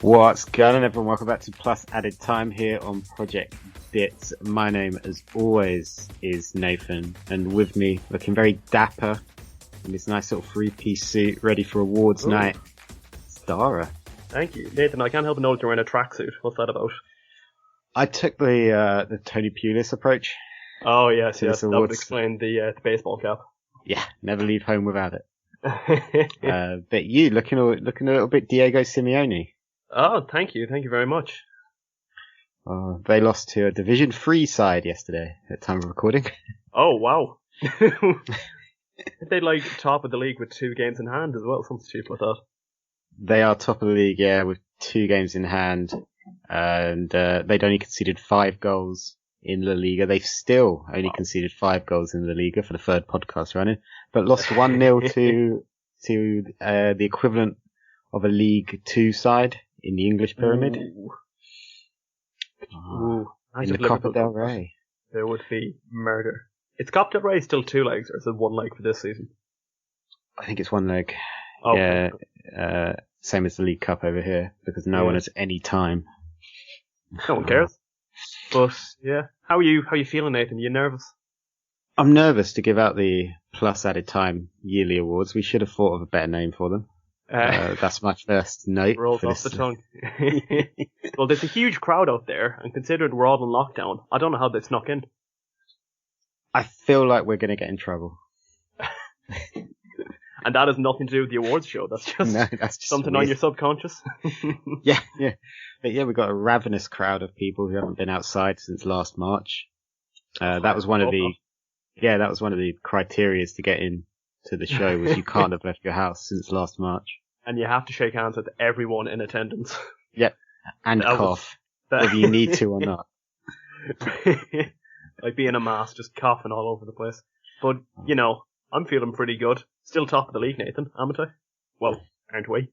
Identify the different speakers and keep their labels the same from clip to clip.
Speaker 1: What's going on, everyone? Welcome back to Plus Added Time here on Project Dits. My name, as always, is Nathan, and with me, looking very dapper in this nice little three-piece suit, ready for awards night, it's Darragh.
Speaker 2: Thank you, Nathan. I can't help but notice you're wearing a tracksuit. What's that about?
Speaker 1: I took the Tony Pulis approach.
Speaker 2: Oh yes, that would explain the baseball cap.
Speaker 1: Yeah, never leave home without it. But you looking a little bit Diego Simeone.
Speaker 2: Oh, thank you very much.
Speaker 1: They lost to a Division 3 side yesterday at time of recording.
Speaker 2: Oh wow! They like top of the league with 2 games in hand as well. Something cheap like that.
Speaker 1: They are top of the league, yeah, with 2 games in hand, and they'd only conceded 5 goals in La Liga. They've still only conceded 5 goals in La Liga for the third podcast running, but lost 1-0 to the equivalent of a League 2 side in the English pyramid.
Speaker 2: Ooh.
Speaker 1: In the Copa del Rey.
Speaker 2: There would be murder. Is Copa del Rey still 2 legs, or is it 1 leg for this season?
Speaker 1: I think it's 1 leg.
Speaker 2: Oh,
Speaker 1: yeah, same as the League Cup over here, because no one has any time.
Speaker 2: No one cares. But yeah, how are you feeling, Nathan? You nervous?
Speaker 1: I'm nervous to give out the Plus Added Time yearly awards. We should have thought of a better name for them. That's my first note.
Speaker 2: Rolls off the tongue. Well, there's a huge crowd out there, and considering we're all in lockdown, I don't know how they snuck in.
Speaker 1: I feel like we're going to get in trouble.
Speaker 2: And that has nothing to do with the awards show. That's just something weird on your subconscious.
Speaker 1: Yeah. But yeah, we've got a ravenous crowd of people who haven't been outside since last March. That was one of the criteria to get in to the show, was you can't have left your house since last March.
Speaker 2: And you have to shake hands with everyone in attendance.
Speaker 1: Yep. And cough, whether you need to or not.
Speaker 2: Like being a mask, just coughing all over the place. But, you know, I'm feeling pretty good. Still top of the league, Nathan, haven't I? Well, aren't we?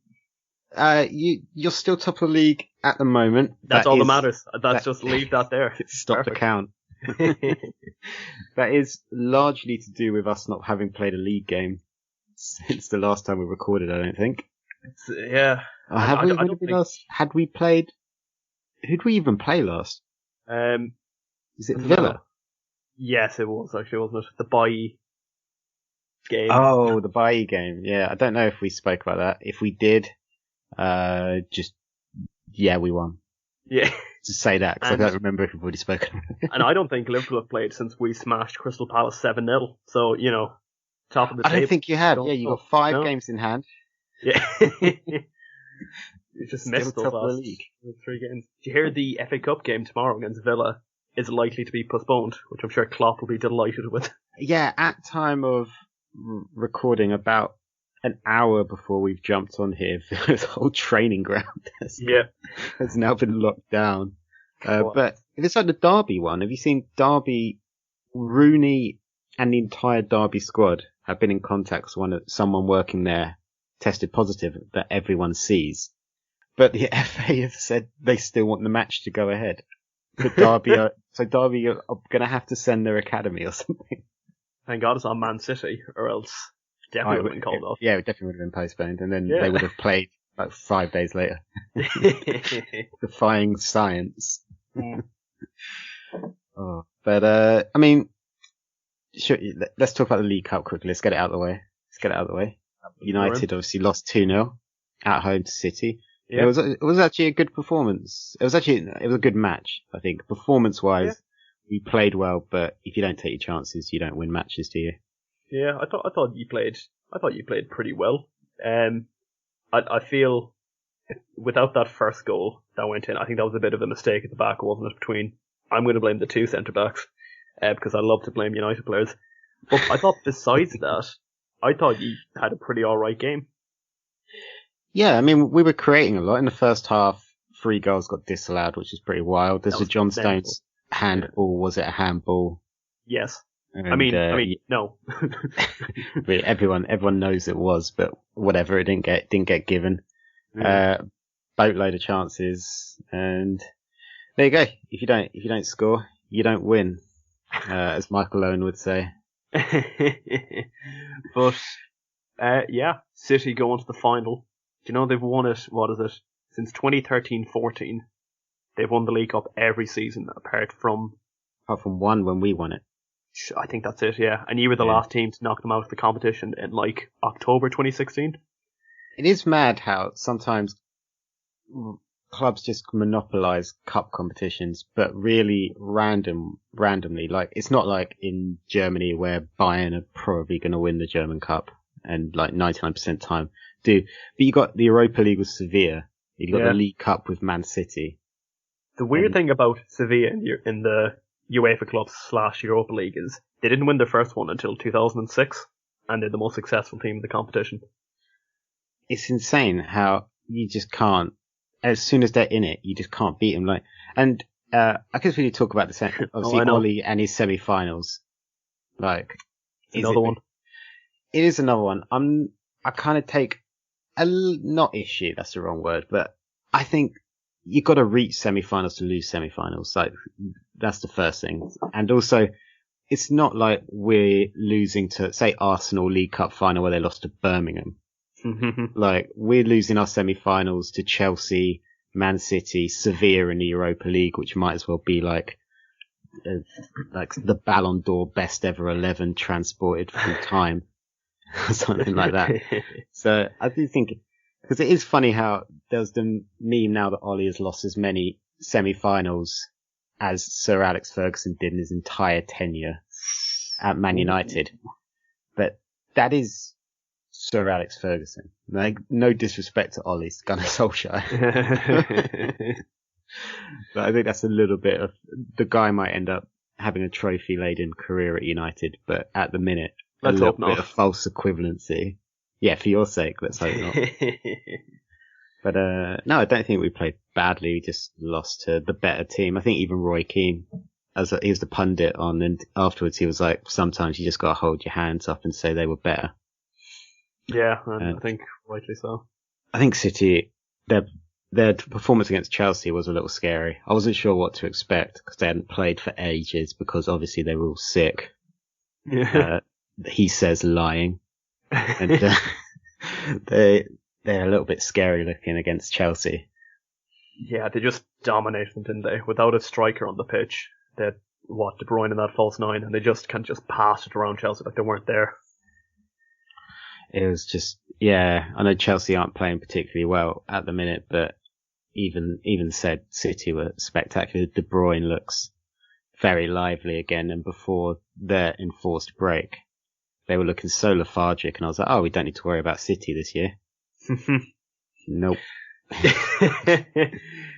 Speaker 1: You're still top of the league at the moment.
Speaker 2: That's all that matters. Just leave that there.
Speaker 1: Stop the count. That is largely to do with us not having played a league game since the last time we recorded, I don't think.
Speaker 2: Yeah.
Speaker 1: Had we played... Who'd we even play last? Is it Villa?
Speaker 2: Yes, it was actually, wasn't it? The Bailly game.
Speaker 1: Oh, the Bailly game. Yeah, I don't know if we spoke about that. If we did, we won.
Speaker 2: Yeah.
Speaker 1: To say that, because I don't remember if we've already spoken.
Speaker 2: And I don't think Liverpool have played since we smashed Crystal Palace 7-0. So, you top of the table.
Speaker 1: I don't think you had. Yeah, you got 5 games in hand.
Speaker 2: Yeah. You just missed those last 3 games. Did you hear the FA Cup game tomorrow against Villa is likely to be postponed, which I'm sure Klopp will be delighted with.
Speaker 1: Yeah, at time of recording, about an hour before we've jumped on here, Villa's whole training ground has now been locked down. But if it's like the Derby one, have you seen Derby? Rooney and the entire Derby squad have been in contact with someone working there, tested positive, that everyone sees. But the FA have said they still want the match to go ahead. But Derby are going to have to send their academy or something.
Speaker 2: Thank God it's on Man City, or else definitely would have been called off.
Speaker 1: Yeah, it definitely would have been postponed, and then they would have played like 5 days later. Defying science. But I mean, sure, let's talk about the League Cup quickly. Let's get it out of the way. United obviously lost 2-0 at home to City. Yeah. It was actually a good performance. It was a good match, I think. Performance-wise, we played well, but if you don't take your chances, you don't win matches, do you?
Speaker 2: Yeah, I thought you played pretty well. I feel without that first goal that went in, I think that was a bit of a mistake at the back, wasn't it? I'm going to blame the 2 centre backs, because I love to blame United players. But I thought besides that, I thought you had a pretty alright game.
Speaker 1: Yeah, I mean, we were creating a lot. In the first half, 3 goals got disallowed, which is pretty wild. There's a John Stones handball. Was it a handball?
Speaker 2: Yes. And, I mean, no.
Speaker 1: everyone knows it was, but whatever. It didn't get given. Boatload of chances, and there you go. If you don't score, you don't win, as Michael Owen would say.
Speaker 2: But City going to the final. Do you know they've won it? What is it? since 2013-14, they've won the League Cup every season apart from
Speaker 1: one when we won it.
Speaker 2: I think that's it, yeah. And you were the last team to knock them out of the competition in like October 2016.
Speaker 1: It is mad how sometimes clubs just monopolize cup competitions, but really randomly. Like, it's not like in Germany where Bayern are probably going to win the German Cup and like 99% time do. But you got the Europa League with Sevilla. You got the League Cup with Man City.
Speaker 2: The weird thing about Sevilla in the UEFA Clubs / Europa League is they didn't win their first one until 2006, and they're the most successful team in the competition.
Speaker 1: It's insane how you just can't, as soon as they're in it, you just can't beat them. I guess we need to talk about the obviously Ollie and his semi-finals. Like,
Speaker 2: another one.
Speaker 1: It is another one. I kind of take not issue, that's the wrong word, but I think you got to reach semi-finals to lose semi-finals. Like, that's the first thing. And also, it's not like we're losing to, say, Arsenal League Cup final where they lost to Birmingham. Like, we're losing our semi-finals to Chelsea, Man City, Sevilla in the Europa League, which might as well be like the Ballon d'Or best ever 11 transported through time. Something like that. So I do think, because it is funny how there's the meme now that Ollie has lost as many semi-finals as Sir Alex Ferguson did in his entire tenure at Man United. But that is Sir Alex Ferguson. Like, no disrespect to Ollie's Gunnar Solskjaer. But I think that's a little bit of, the guy might end up having a trophy-laden career at United, but at the minute,
Speaker 2: let's hope not.
Speaker 1: Bit of false equivalency. Yeah, for your sake, let's hope not. But no, I don't think we played badly. We just lost to the better team. I think even Roy Keane, he was the pundit on, and afterwards he was like, sometimes you just got to hold your hands up and say they were better.
Speaker 2: Yeah, I think rightly so.
Speaker 1: I think City, their performance against Chelsea was a little scary. I wasn't sure what to expect because they hadn't played for ages, because obviously they were all sick.
Speaker 2: Yeah.
Speaker 1: He says lying. And they're a little bit scary looking against Chelsea.
Speaker 2: Yeah, they just dominated them, didn't they? Without a striker on the pitch. They had, De Bruyne in that false nine, and they just kind of just passed it around Chelsea like they weren't there.
Speaker 1: It was just, yeah, I know Chelsea aren't playing particularly well at the minute, but even said City were spectacular. De Bruyne looks very lively again, and before their enforced break, they were looking so lethargic, and I was like, oh, we don't need to worry about City this year. Nope.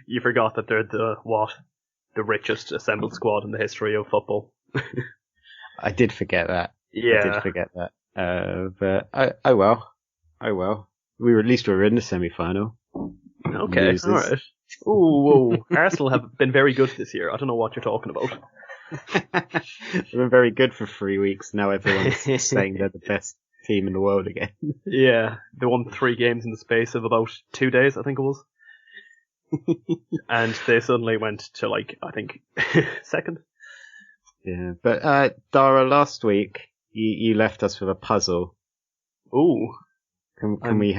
Speaker 2: You forgot that they're the richest assembled squad in the history of football.
Speaker 1: I did forget that.
Speaker 2: Yeah.
Speaker 1: I did forget that. But oh well. At least we were in the semi-final.
Speaker 2: Okay, alright. Ooh, Arsenal have been very good this year. I don't know what you're talking about.
Speaker 1: They've been very good for 3 weeks. Now everyone's saying they're the best team in the world again.
Speaker 2: Yeah, they won 3 games in the space of about 2 days, I think it was. And they suddenly went to, like, I think, second.
Speaker 1: Yeah, but Darragh, last week you left us with a puzzle.
Speaker 2: Ooh.
Speaker 1: Can me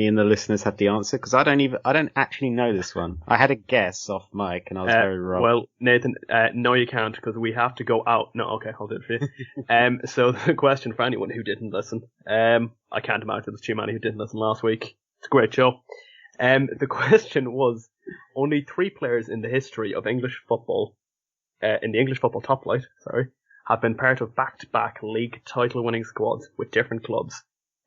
Speaker 1: and the listeners have the answer? Because I don't actually know this one. I had a guess off mic and I was very wrong.
Speaker 2: Well, Nathan, no you can't, because we have to go out. No, okay, I'll do it for you. So the question for anyone who didn't listen, I can't imagine there's too many who didn't listen last week. It's a great show. The question was, only 3 players in the history of English football, in the English football top flight, have been part of back-to-back league title-winning squads with different clubs.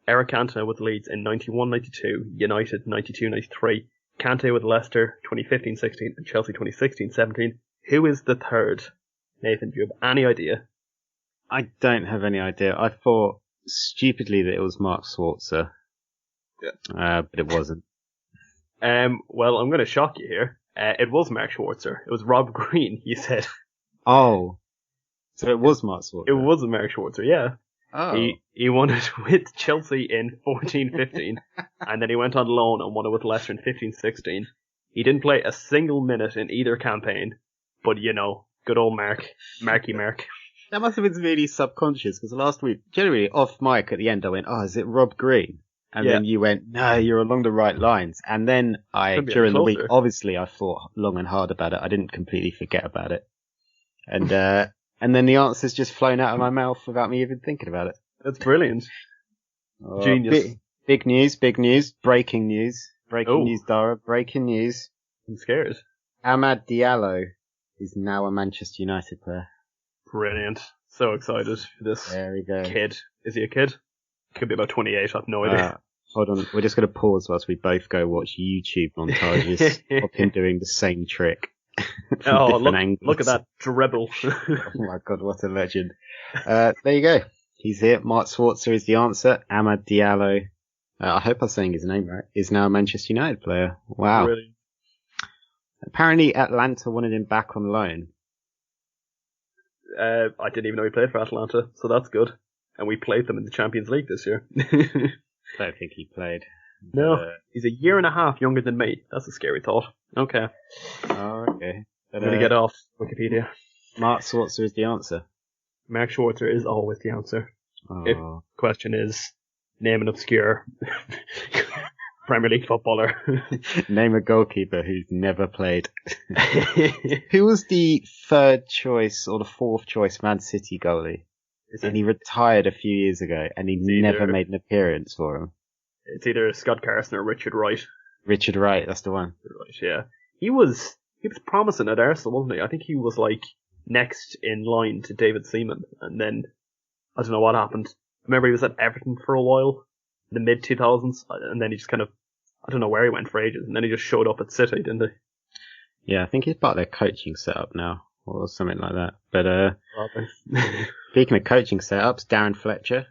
Speaker 2: Eric Cantona with Leeds in 91-92, United 92-93, Kante with Leicester 2015-16, and Chelsea 2016-17. Who is the third? Nathan, do you have any idea?
Speaker 1: I don't have any idea. I thought stupidly that it was Mark Schwarzer. Yeah. But it wasn't.
Speaker 2: Well, I'm going to shock you here. It was Mark Schwarzer. It was Rob Green, you said.
Speaker 1: Oh. So it was Mark Schwarzer.
Speaker 2: It was Mark Schwarzer, yeah.
Speaker 1: Oh.
Speaker 2: He won it with Chelsea in 14-15, and then he went on loan and won it with Leicester in 15-16. He didn't play a single minute in either campaign, but you know, good old Marky Mark.
Speaker 1: That must have been really subconscious, because last week, generally off mic at the end, I went, oh, is it Rob Green? And then you went, no, you're along the right lines. And then during the week, obviously I thought long and hard about it. I didn't completely forget about it. And then the answer's just flown out of my mouth without me even thinking about it.
Speaker 2: That's brilliant. Genius.
Speaker 1: Big news, breaking news, Darragh, breaking news.
Speaker 2: I'm scared.
Speaker 1: Amad Diallo is now a Manchester United player.
Speaker 2: Brilliant. So excited for this kid. Is he a kid? Could be about 28, I have no idea.
Speaker 1: Hold on, we're just going to pause whilst we both go watch YouTube montages of him doing the same trick.
Speaker 2: Look at that dribble.
Speaker 1: Oh my god, what a legend. There you go. He's here. Mark Schwarzer is the answer. Amad Diallo, I hope I'm saying his name right, is now a Manchester United player. Wow. Brilliant. Apparently Atlanta wanted him back on loan.
Speaker 2: I didn't even know he played for Atlanta, so that's good. And we played them in the Champions League this year.
Speaker 1: I don't think he played.
Speaker 2: No, he's a year and a half younger than me. That's a scary thought. Okay.
Speaker 1: Oh, okay.
Speaker 2: I'm going to get off Wikipedia.
Speaker 1: Mark Schwarzer is the answer.
Speaker 2: Mark Schwarzer is always the answer.
Speaker 1: Oh.
Speaker 2: If the question is, name an obscure Premier League footballer.
Speaker 1: Name a goalkeeper who's never played. Who was the third choice or the fourth choice Man City goalie? And he retired a few years ago and he never made an appearance for him.
Speaker 2: It's either Scott Carson or Richard Wright.
Speaker 1: Richard Wright, that's the one.
Speaker 2: Right, yeah. He was promising at Arsenal, wasn't he? I think he was like next in line to David Seaman, and then I don't know what happened. Remember he was at Everton for a while, in the mid 2000s, and then he just kind of, I don't know where he went for ages, and then he just showed up at City, didn't he?
Speaker 1: Yeah, I think he's part of their coaching setup now, or something like that. But speaking of coaching setups, Darren Fletcher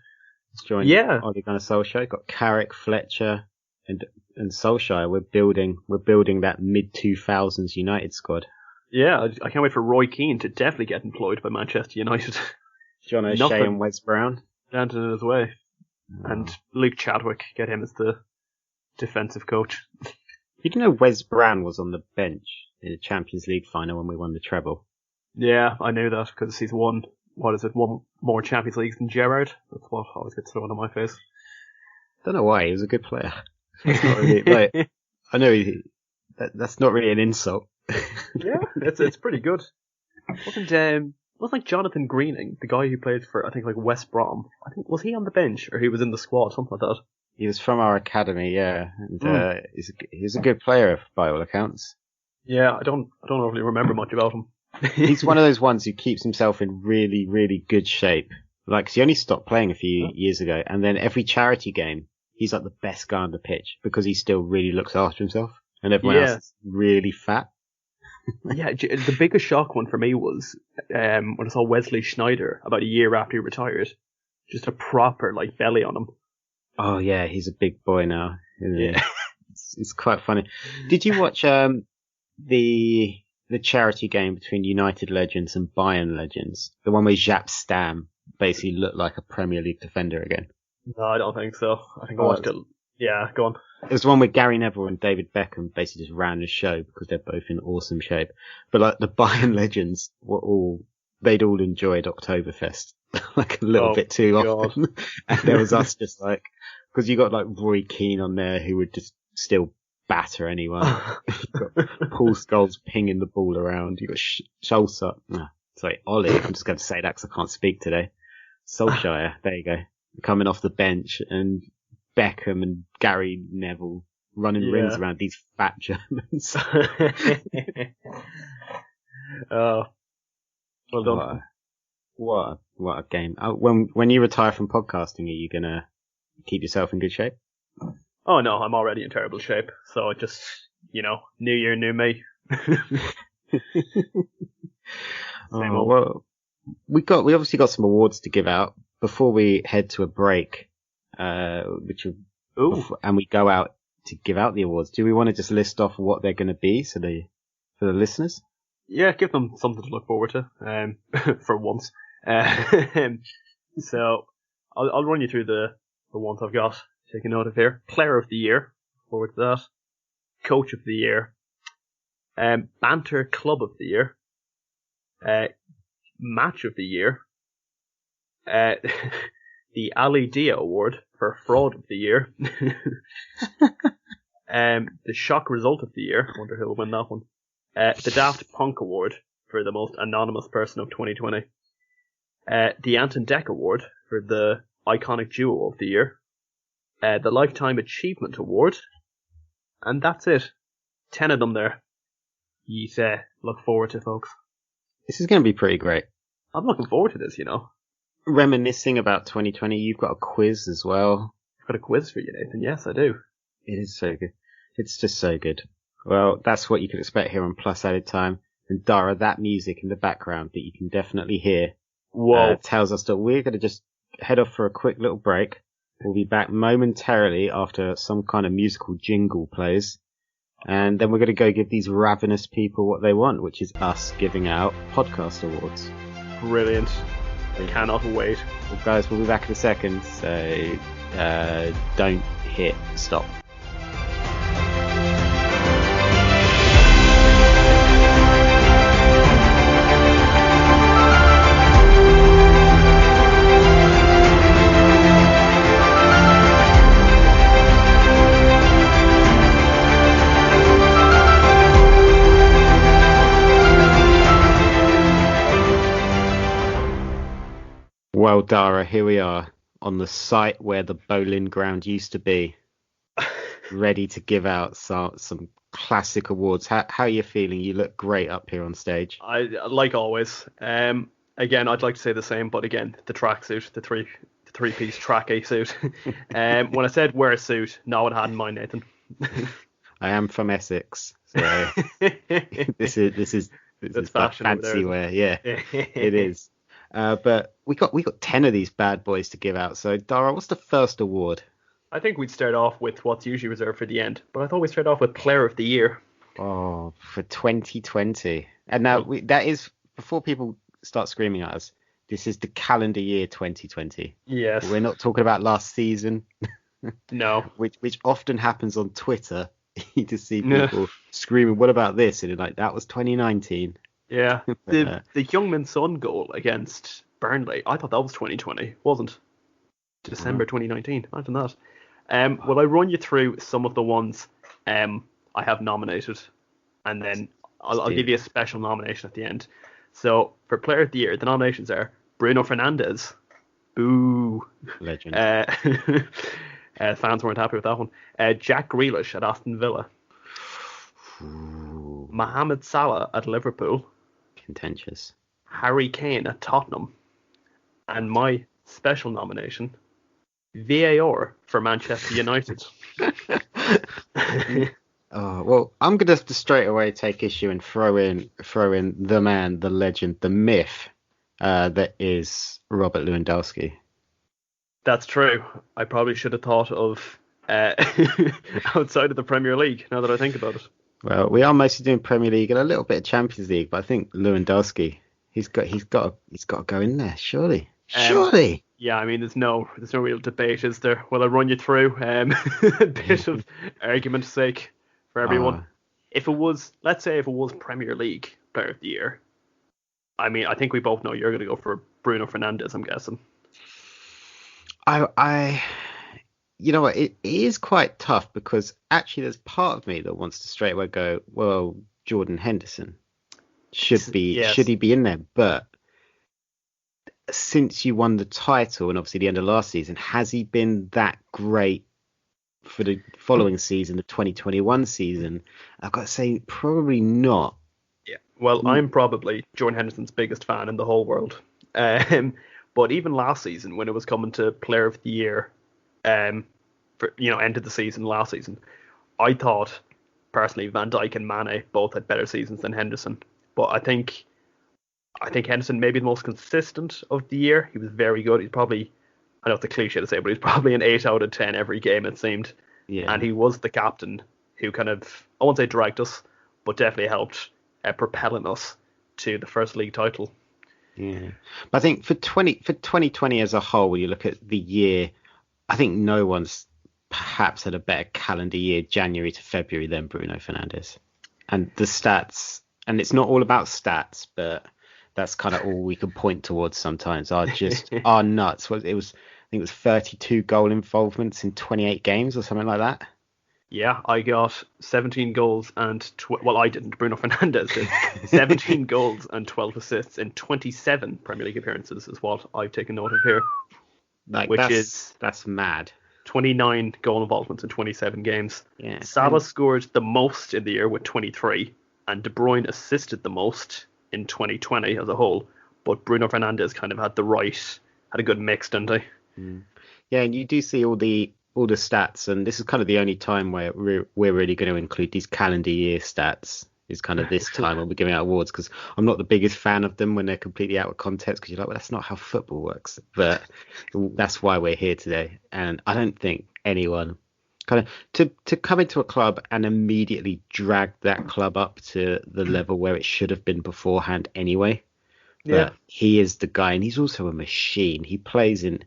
Speaker 1: has joined Ole Gunnar Solskjaer. Got Carrick, Fletcher, and Solskjaer. We're building that mid 2000s United squad.
Speaker 2: Yeah, I can't wait for Roy Keane to definitely get employed by Manchester United.
Speaker 1: John O'Shea and Wes Brown.
Speaker 2: Standing in his way. Oh. And Luke Chadwick, get him as the defensive coach.
Speaker 1: You didn't know Wes Brown was on the bench in the Champions League final when we won the treble?
Speaker 2: Yeah, I knew that because he's won more Champions Leagues than Gerrard. That's what always gets thrown in my face.
Speaker 1: Don't know why, he was a good player. That's not really, I know that's not really an insult.
Speaker 2: Yeah, it's pretty good. Wasn't like Jonathan Greening, the guy who played for I think like West Brom? I think was he on the bench or he was in the squad, something like that.
Speaker 1: He was from our academy, yeah, and he's a good player by all accounts.
Speaker 2: Yeah, I don't really remember much about him.
Speaker 1: He's one of those ones who keeps himself in really, really good shape. Like, 'cause he only stopped playing a few years ago, and then every charity game, he's like the best guy on the pitch because he still really looks after himself, and everyone else is really fat.
Speaker 2: Yeah, the biggest shock one for me was when I saw Wesley Sneijder about a year after he retired. Just a proper like belly on him.
Speaker 1: Oh yeah, he's a big boy now.
Speaker 2: Yeah,
Speaker 1: it's quite funny. Did you watch the charity game between United legends and Bayern legends? The one where Jaap Stam basically looked like a Premier League defender again.
Speaker 2: No, I don't think so. I think I watched it. Yeah, go on.
Speaker 1: It was the one with Gary Neville and David Beckham basically just ran the show because they're both in awesome shape. But like the Bayern legends they'd all enjoyed Oktoberfest like a little bit too often. And there was us just like, because you got like Roy Keane on there who would just still batter anyone. You got Paul Scholes pinging the ball around. You got Schulzer. Sorry, Ollie. I'm just going to say that because I can't speak today. Solskjaer. There you go. Coming off the bench, and Beckham and Gary Neville running rings around these fat Germans.
Speaker 2: Oh, well done.
Speaker 1: What a game. When you retire from podcasting, are you going to keep yourself in good shape?
Speaker 2: Oh no, I'm already in terrible shape. So just, new year, new me.
Speaker 1: Well, we obviously got some awards to give out before we head to a break, and we go out to give out the awards. Do we want to just list off what they're going to be for the listeners?
Speaker 2: Yeah, give them something to look forward to, for once. So I'll run you through the ones I've got. Take a note of here. Player of the Year. Forward to that. Coach of the Year. Banter Club of the Year. Match of the Year. The Ali Dia Award for fraud of the year. The shock result of the year. I wonder who will win that one. The Daft Punk Award for the most anonymous person of 2020. The Ant and Dec Award for the iconic duo of the year. The Lifetime Achievement Award. And that's it. 10 of them there. You look forward to, folks.
Speaker 1: This is going to be pretty great.
Speaker 2: I'm looking forward to this,
Speaker 1: Reminiscing about 2020, you've got a quiz as well.
Speaker 2: I've got a quiz for you, Nathan. Yes, I do.
Speaker 1: It is so good. It's just so good. Well, that's what you can expect here on Plus Added Time. And Darragh, that music in the background that you can definitely hear tells us that we're going to just head off for a quick little break. We'll be back momentarily after some kind of musical jingle plays. And then we're going to go give these ravenous people what they want, which is us giving out podcast awards.
Speaker 2: Brilliant. I cannot wait.
Speaker 1: Well, guys, we'll be back in a second, so don't hit stop. Well, Darragh, here we are on the site where the bowling ground used to be, ready to give out some classic awards. How are you feeling? You look great up here on stage.
Speaker 2: Like always. Again, I'd like to say the same, but again, the tracksuit, the three-piece tracky suit. When I said wear a suit, no, it had in mind, Nathan.
Speaker 1: I am from Essex, so this is fancy wear. Yeah, it is. But we got 10 of these bad boys to give out. So, Darragh, what's the first award?
Speaker 2: I think we'd start off with what's usually reserved for the end, but I thought we'd start off with Player of the Year.
Speaker 1: Oh, for 2020. And now that is, before people start screaming at us, this is the calendar year 2020.
Speaker 2: Yes.
Speaker 1: We're not talking about last season.
Speaker 2: No.
Speaker 1: Which often happens on Twitter. You just see people screaming, what about this? And like, that was 2019.
Speaker 2: Yeah, the Youngman Son goal against Burnley, I thought that was 2020, wasn't? December 2019, imagine that. Will I run you through some of the ones I have nominated, and then I'll give you a special nomination at the end. So, for Player of the Year, the nominations are Bruno Fernandes. Boo.
Speaker 1: Legend.
Speaker 2: Fans weren't happy with that one. Jack Grealish at Aston Villa.
Speaker 1: Ooh.
Speaker 2: Mohamed Salah at Liverpool.
Speaker 1: Contentious.
Speaker 2: Harry Kane at Tottenham. And my special nomination, VAR for Manchester United.
Speaker 1: Oh, well, I'm going to have to straight away take issue and throw in the man, the legend, the myth that is Robert Lewandowski.
Speaker 2: That's true. I probably should have thought of outside of the Premier League, now that I think about it.
Speaker 1: Well, we are mostly doing Premier League and a little bit of Champions League, but I think Lewandowski, he's got to go in there, surely. Surely.
Speaker 2: Yeah, I mean, there's no real debate, is there? Will I run you through a bit of argument's sake for everyone? Let's say if it was Premier League Player of the Year, I mean, I think we both know you're going to go for Bruno Fernandes, I'm guessing.
Speaker 1: You know what? It is quite tough because actually there's part of me that wants to straight away go, well, Jordan Henderson should he be in there? But since you won the title and obviously the end of last season, has he been that great for the following season, the 2021 season? I've got to say, probably not.
Speaker 2: Yeah. Well, I'm probably Jordan Henderson's biggest fan in the whole world. But even last season, when it was coming to Player of the Year, for end of the season last season, I thought personally Van Dijk and Mane both had better seasons than Henderson. But I think Henderson may be the most consistent of the year. He was very good. He's probably, I know it's a cliche to say, but he's probably an 8 out of 10 every game, it seemed. Yeah. And he was the captain who kind of, I won't say dragged us, but definitely helped propelling us to the first league title.
Speaker 1: Yeah, but I think for 2020 as a whole, when you look at the year, I think no one's perhaps had a better calendar year, January to February, than Bruno Fernandes. And the stats, and it's not all about stats, but that's kind of all we can point towards sometimes, are nuts. It was think it was 32 goal involvements in 28 games or something like that.
Speaker 2: Yeah, I got 17 goals and well, I didn't. Bruno Fernandes did. 17 goals and 12 assists in 27 Premier League appearances is what I've taken note of here,
Speaker 1: Like
Speaker 2: which is
Speaker 1: that's mad.
Speaker 2: 29 goal involvements in 27 games.
Speaker 1: Yeah.
Speaker 2: Salah scored the most in the year with 23, and De Bruyne assisted the most in 2020 as a whole. But Bruno Fernandes kind of had a good mix, didn't he?
Speaker 1: Yeah, and you do see all the stats, and this is kind of the only time where we're really going to include these calendar year stats. Is kind of this time when we're giving out awards, because I'm not the biggest fan of them when they're completely out of context, because you're like, well, that's not how football works. But that's why we're here today. And I don't think anyone kind of to come into a club and immediately drag that club up to the level where it should have been beforehand anyway. But he is the guy, and he's also a machine. He plays in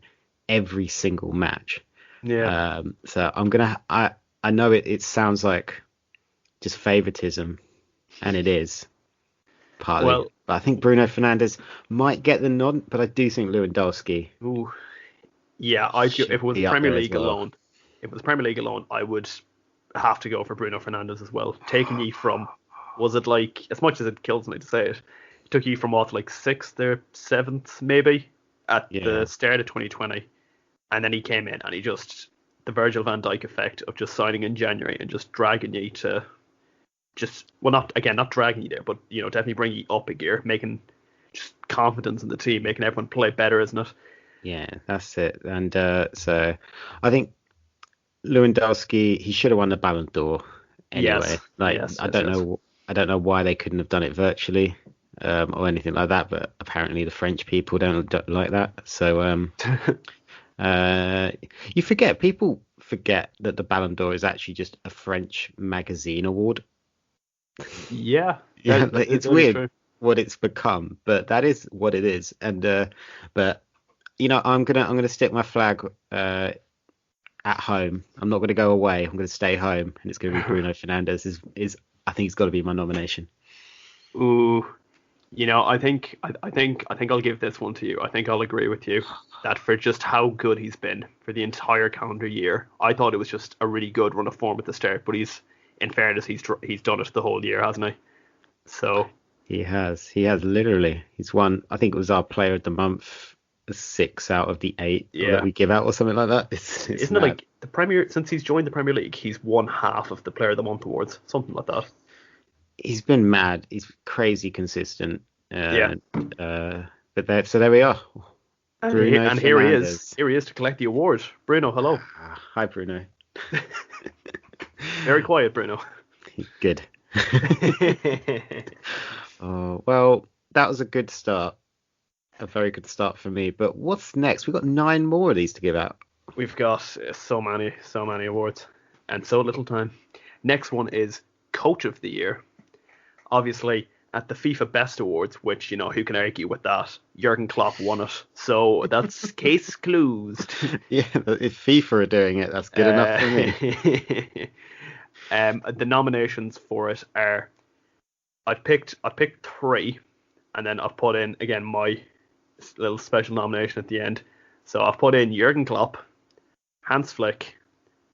Speaker 1: every single match.
Speaker 2: Yeah.
Speaker 1: So I know it sounds like just favoritism, and it is partly.
Speaker 2: Well,
Speaker 1: but I think Bruno Fernandes might get the nod, but I do think Lewandowski.
Speaker 2: Ooh. Yeah, if it was Premier League
Speaker 1: well.
Speaker 2: alone, I would have to go for Bruno Fernandes as well. Taking you from, was it like, as much as it kills me to say it, took you from what, like 6th or 7th maybe at the start of 2020, and then he came in and he just, the Virgil van Dijk effect of just signing in January and just dragging you to not dragging you there, but definitely bring you up a gear, making just confidence in the team, making everyone play better, isn't it?
Speaker 1: Yeah, that's it. And so I think Lewandowski, he should have won the Ballon d'Or anyway. I don't know why they couldn't have done it virtually or anything like that, but apparently the French people don't like that. So people forget that the Ballon d'Or is actually just a French magazine award.
Speaker 2: Yeah,
Speaker 1: it's weird what it's become, but that is what it is. And but I'm gonna stick my flag at home. I'm not gonna go away. I'm gonna stay home, and it's gonna be Bruno Fernandes. I think he's got to be my nomination.
Speaker 2: Ooh, I think I'll give this one to you. I think I'll agree with you that for just how good he's been for the entire calendar year, I thought it was just a really good run of form at the start. But in fairness, he's done it the whole year, hasn't he? So
Speaker 1: he has literally. He's won. I think it was our Player of the Month, 6 out of the 8 that we give out, or something like that.
Speaker 2: Isn't it like the Premier? Since he's joined the Premier League, he's won half of the Player of the Month awards, something like that.
Speaker 1: He's been mad. He's crazy consistent. But there we are.
Speaker 2: And here he is. Here he is to collect the award. Bruno, hello.
Speaker 1: Hi, Bruno.
Speaker 2: Very quiet, Bruno.
Speaker 1: Good. Oh, well, that was a good start. A very good start for me. But what's next? We've got 9 more of these to give out.
Speaker 2: We've got so many awards and so little time. Next one is Coach of the Year. Obviously, at the FIFA Best Awards, which, who can argue with that? Jurgen Klopp won it. So that's case closed.
Speaker 1: Yeah, if FIFA are doing it, that's good enough for me.
Speaker 2: The nominations for it are, I've picked 3, and then I've put in, again, my little special nomination at the end. So I've put in Jurgen Klopp, Hans Flick,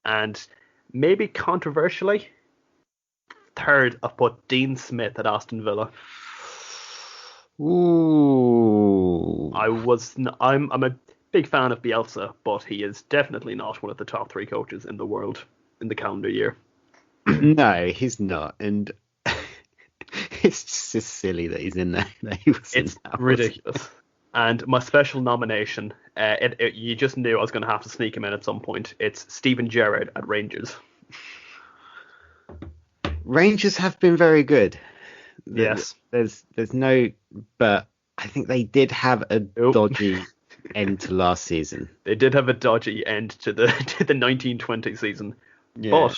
Speaker 2: and maybe controversially, 3rd, I've put Dean Smith at Aston Villa.
Speaker 1: Ooh.
Speaker 2: I'm a big fan of Bielsa, but he is definitely not one of the top 3 coaches in the world in the calendar year.
Speaker 1: No, he's not, and it's just silly that he's in there.
Speaker 2: It's ridiculous. And my special nomination, you just knew I was going to have to sneak him in at some point. It's Steven Gerrard at Rangers.
Speaker 1: Rangers have been very good.
Speaker 2: Yes.
Speaker 1: There's no, but I think they did have a dodgy end to last season.
Speaker 2: They did have a dodgy end to the 1920 season. Yeah. But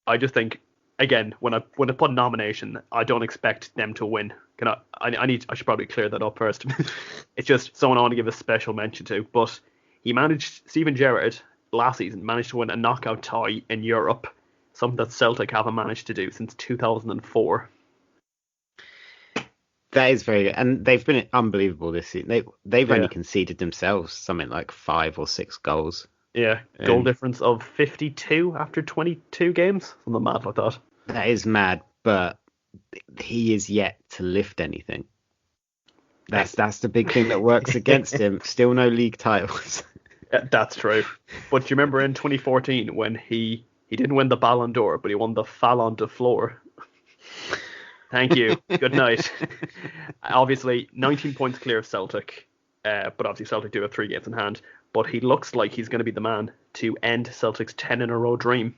Speaker 2: I just think, again, when I put nomination, I don't expect them to win. I should probably clear that up first. It's just someone I want to give a special mention to. But Steven Gerrard last season managed to win a knockout tie in Europe, something that Celtic haven't managed to do since 2004.
Speaker 1: That is very good. And they've been unbelievable this season. They've only
Speaker 2: Yeah.
Speaker 1: conceded themselves something like 5 or 6 goals.
Speaker 2: Yeah. Goal difference of 52 after 22 games. Something mad like that.
Speaker 1: That is mad, but he is yet to lift anything. That's the big thing that works against him. Still no league titles.
Speaker 2: That's true. But do you remember in 2014 when he didn't win the Ballon d'Or, but he won the Fallon de Floor? Thank you. Good night. Obviously, 19 points clear of Celtic, but obviously Celtic do have 3 games in hand. But he looks like he's going to be the man to end Celtic's 10-in-a-row dream.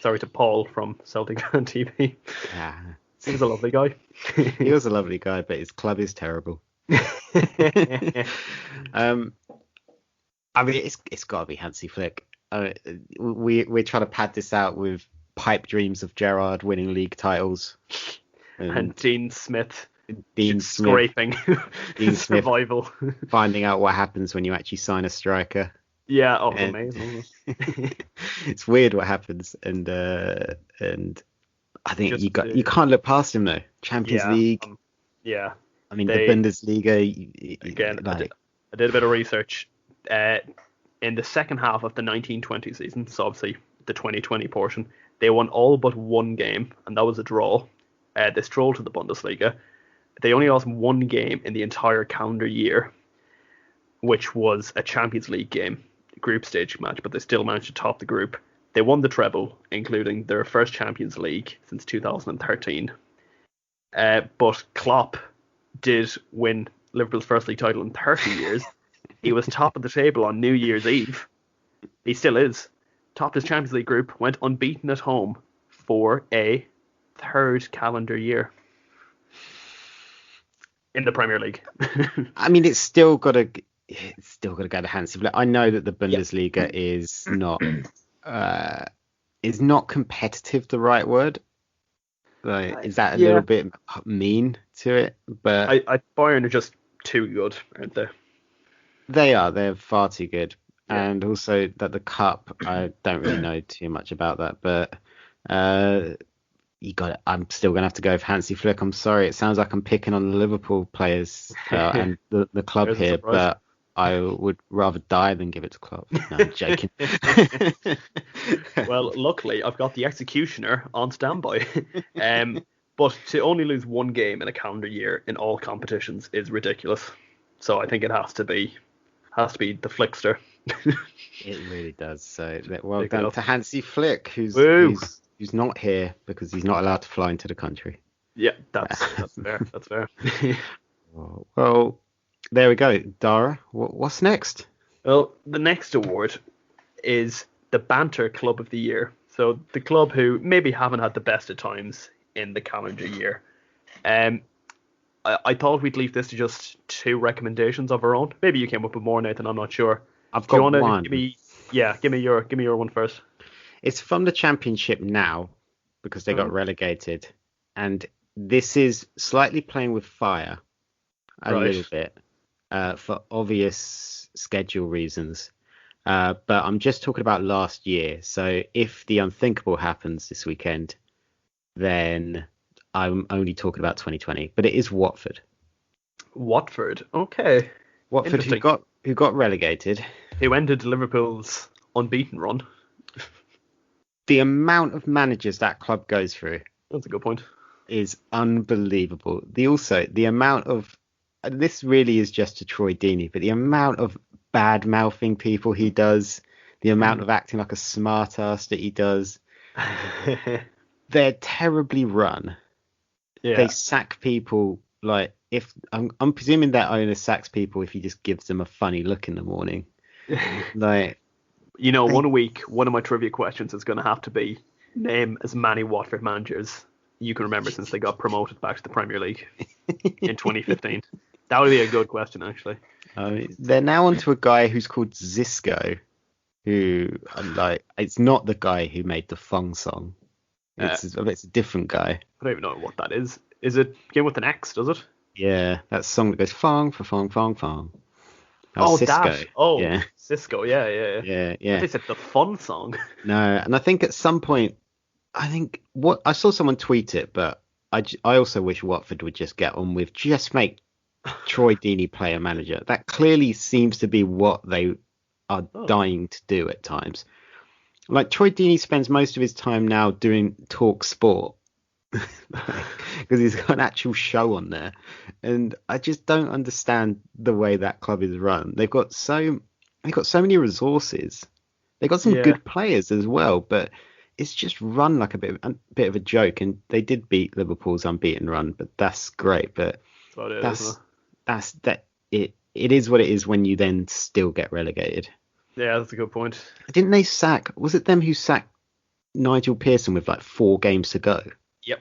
Speaker 2: Sorry to Paul from Celtic Fan TV.
Speaker 1: Yeah.
Speaker 2: He's a lovely guy.
Speaker 1: He was a lovely guy, but his club is terrible. I mean, it's got to be Hansi Flick. We're trying to pad this out with pipe dreams of Gerrard winning league titles.
Speaker 2: And Dean Smith
Speaker 1: scraping
Speaker 2: survival.
Speaker 1: Finding out what happens when you actually sign a striker.
Speaker 2: Yeah, amazing.
Speaker 1: It's weird what happens, and I think you can't look past him though. Champions League.
Speaker 2: Yeah.
Speaker 1: I mean, the Bundesliga.
Speaker 2: Again, I did a bit of research. In the second half of the 1920 season, so obviously the 2020 portion, they won all but 1 game, and that was a draw. They strolled to the Bundesliga. They only lost 1 game in the entire calendar year, which was a Champions League game, group stage match, but they still managed to top the group. They won the treble, including their first Champions League since 2013. But Klopp did win Liverpool's first league title in 30 years. He was top of the table on New Year's Eve. He still is. Topped his Champions League group, went unbeaten at home for a 3rd calendar year in the Premier League.
Speaker 1: I mean, it's still got to go to Hansi Flick. I know that the Bundesliga is not competitive the right word. Like, is that a little bit mean to it? But
Speaker 2: Bayern are just too good, aren't they?
Speaker 1: They're far too good. Yeah. And also that the cup, I don't really know too much about that, but I'm still gonna have to go with Hansi Flick. I'm sorry, it sounds like I'm picking on the Liverpool players and the club here, but I would rather die than give it to Klopp. No, I'm joking.
Speaker 2: Well, luckily I've got the executioner on standby. But to only lose 1 game in a calendar year in all competitions is ridiculous. So I think it has to be the Flickster.
Speaker 1: It really does. So well done to Hansi Flick, who's not here because he's not allowed to fly into the country.
Speaker 2: Yeah, that's fair. That's fair.
Speaker 1: Well, there we go. Darragh, what's next?
Speaker 2: Well, the next award is the Banter Club of the Year. So the club who maybe haven't had the best of times in the calendar year. I thought we'd leave this to just 2 recommendations of our own. Maybe you came up with more, Nathan. I'm not sure.
Speaker 1: I've got one.
Speaker 2: Give me your one first.
Speaker 1: It's from the Championship now because they got relegated, and this is slightly playing with fire a little bit for obvious schedule reasons. But I'm just talking about last year. So if the unthinkable happens this weekend, then I'm only talking about 2020. But it is Watford.
Speaker 2: Watford, okay.
Speaker 1: Watford, who got relegated.
Speaker 2: Who ended Liverpool's unbeaten run.
Speaker 1: The amount of managers that club goes through.
Speaker 2: That's a good point.
Speaker 1: Is unbelievable. The amount of, this really is just to Troy Deeney, but the amount of bad mouthing people he does, the amount of acting like a smart ass that he does, they're terribly run. Yeah. They sack people like, if I'm presuming that owner sacks people if he just gives them a funny look in the morning. Like,
Speaker 2: one week, one of my trivia questions is going to have to be name as many Watford managers you can remember since they got promoted back to the Premier League in 2015. That would be a good question, actually.
Speaker 1: They're now onto a guy who's called Zisco, who, like, it's not the guy who made the Fong song. It's a different guy.
Speaker 2: I don't even know what that is. Is it game with an X, does it?
Speaker 1: Yeah, that song that goes Fong for Fong Fong Fong.
Speaker 2: Cisco.
Speaker 1: That.
Speaker 2: Oh, yeah. Cisco, yeah.
Speaker 1: Yeah.
Speaker 2: Is it the fun song?
Speaker 1: No, and I think at some point, I saw someone tweet it, but I also wish Watford would just get on with just make Troy Deeney player manager. That clearly seems to be what they are
Speaker 2: Oh,
Speaker 1: dying to do at times. Like Troy Deeney spends most of his time now doing Talk Sport because he's got an actual show on there, and I just don't understand the way that club is run. They've got so many resources. They've got some
Speaker 2: yeah,
Speaker 1: good players as well, but it's just run like a bit of a joke. And they did beat Liverpool's unbeaten run, but that's great. But
Speaker 2: that's about it, isn't it?
Speaker 1: that's that it is what it is when you then still get relegated.
Speaker 2: Yeah, that's a good point.
Speaker 1: Didn't they sack? Was it them who sacked Nigel Pearson with like 4 games to go
Speaker 2: Yep,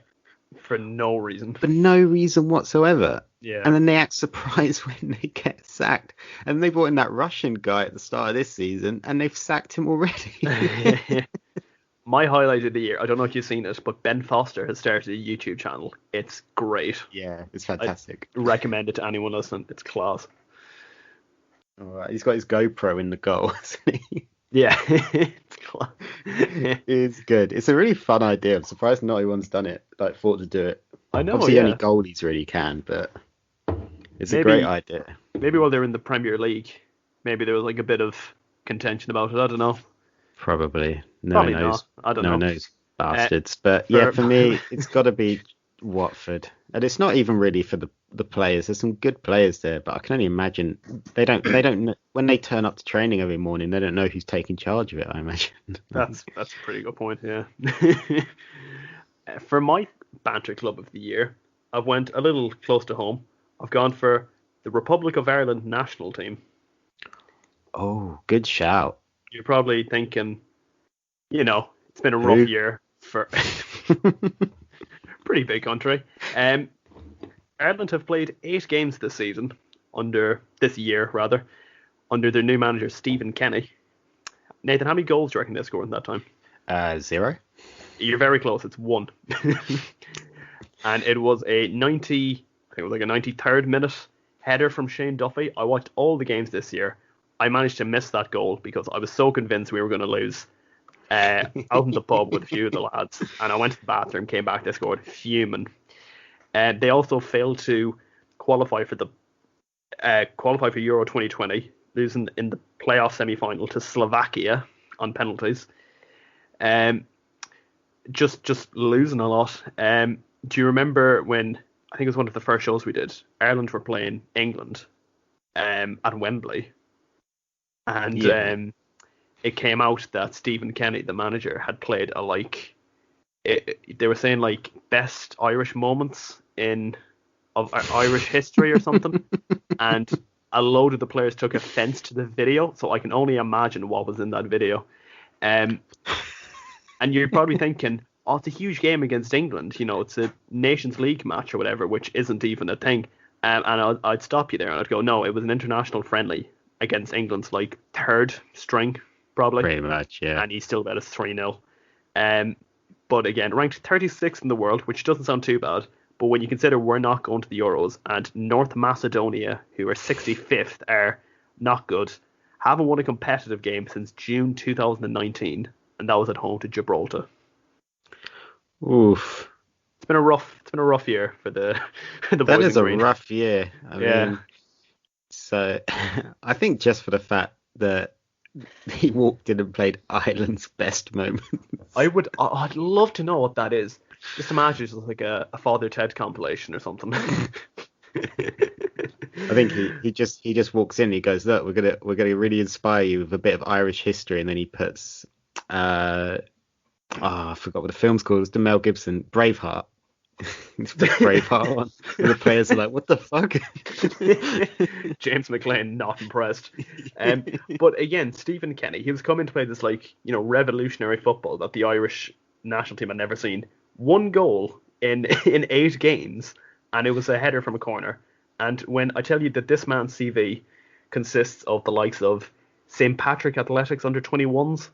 Speaker 2: for no reason.
Speaker 1: for no reason whatsoever?
Speaker 2: Yeah.
Speaker 1: And then they act surprised when they get sacked. And they brought in that Russian guy at the start of this season, and they've sacked him already.
Speaker 2: My highlight of the year, I don't know if you've seen it, but Ben Foster has started a YouTube channel. It's great.
Speaker 1: Yeah, it's
Speaker 2: I
Speaker 1: fantastic.
Speaker 2: recommend it to anyone listening. It's class.
Speaker 1: All right, he's got his GoPro in the goal, hasn't he?
Speaker 2: Yeah, it's class.
Speaker 1: It's good. It's a really fun idea. I'm surprised not everyone's done it, like thought to do it.
Speaker 2: I know,
Speaker 1: Obviously, only
Speaker 2: yeah.
Speaker 1: goalies really can, but it's a
Speaker 2: Maybe
Speaker 1: great idea.
Speaker 2: maybe while they're in the Premier League, maybe there was like a bit of contention about it. I don't know.
Speaker 1: Probably. No one
Speaker 2: Probably
Speaker 1: knows.
Speaker 2: not. I don't
Speaker 1: No one
Speaker 2: know.
Speaker 1: knows. Bastards. But yeah, for me, it's got to be Watford. And it's not even really for the players. There's some good players there, but I can only imagine they don't when they turn up to training every morning, they don't know who's taking charge of it, I imagine.
Speaker 2: That's a pretty good point, yeah. For my banter club of the year, I've went a little close to home. I've gone for the Republic of Ireland national team.
Speaker 1: Oh, good shout.
Speaker 2: You're probably thinking, it's been a rough
Speaker 1: Who?
Speaker 2: year for pretty big country. Ireland have played 8 games this year, under their new manager Stephen Kenny. Nathan, how many goals do you reckon they scored in that time?
Speaker 1: 0.
Speaker 2: You're very close. It's 1. And it was a 90, I think it was like a 93rd minute header from Shane Duffy. I watched all the games this year. I managed to miss that goal because I was so convinced we were going to lose out in the pub with a few of the lads. And I went to the bathroom, came back, they scored fuming. They also failed to qualify for Euro 2020, losing in the playoff semi-final to Slovakia on penalties. Just losing a lot. Do you remember when, I think it was one of the first shows we did, Ireland were playing England at Wembley, and it came out that Stephen Kenny, the manager, had played they were saying like best Irish moments of Irish history or something, and a load of the players took offence to the video, so I can only imagine what was in that video. And you're probably thinking, oh, it's a huge game against England. It's a Nations League match or whatever, which isn't even a thing. And I'd stop you there and I'd go, no, it was an international friendly against England's like 3rd string, probably.
Speaker 1: Pretty much, yeah.
Speaker 2: And he still bet us 3-0. But again, ranked 36th in the world, which doesn't sound too bad. But when you consider we're not going to the Euros and North Macedonia, who are 65th, are not good, haven't won a competitive game since June 2019, and that was at home to Gibraltar.
Speaker 1: Oof.
Speaker 2: It's been a rough year for the boys
Speaker 1: That is
Speaker 2: in
Speaker 1: a
Speaker 2: green.
Speaker 1: rough year. I mean, so I think just for the fact that he walked in and played Ireland's best moment.
Speaker 2: I'd love to know what that is. Just imagine it's like a Father Ted compilation or something.
Speaker 1: I think he just walks in and he goes, look, we're gonna really inspire you with a bit of Irish history, and then he puts I forgot what the film's called. It's the Mel Gibson Braveheart. He's put Braveheart on, and the players are like, what the fuck?
Speaker 2: James McLean not impressed. But again, Stephen Kenny, he was coming to play this revolutionary football that the Irish national team had never seen. 1 goal in 8 games, and it was a header from a corner. And when I tell you that this man's CV consists of the likes of St. Patrick Athletics under 21s,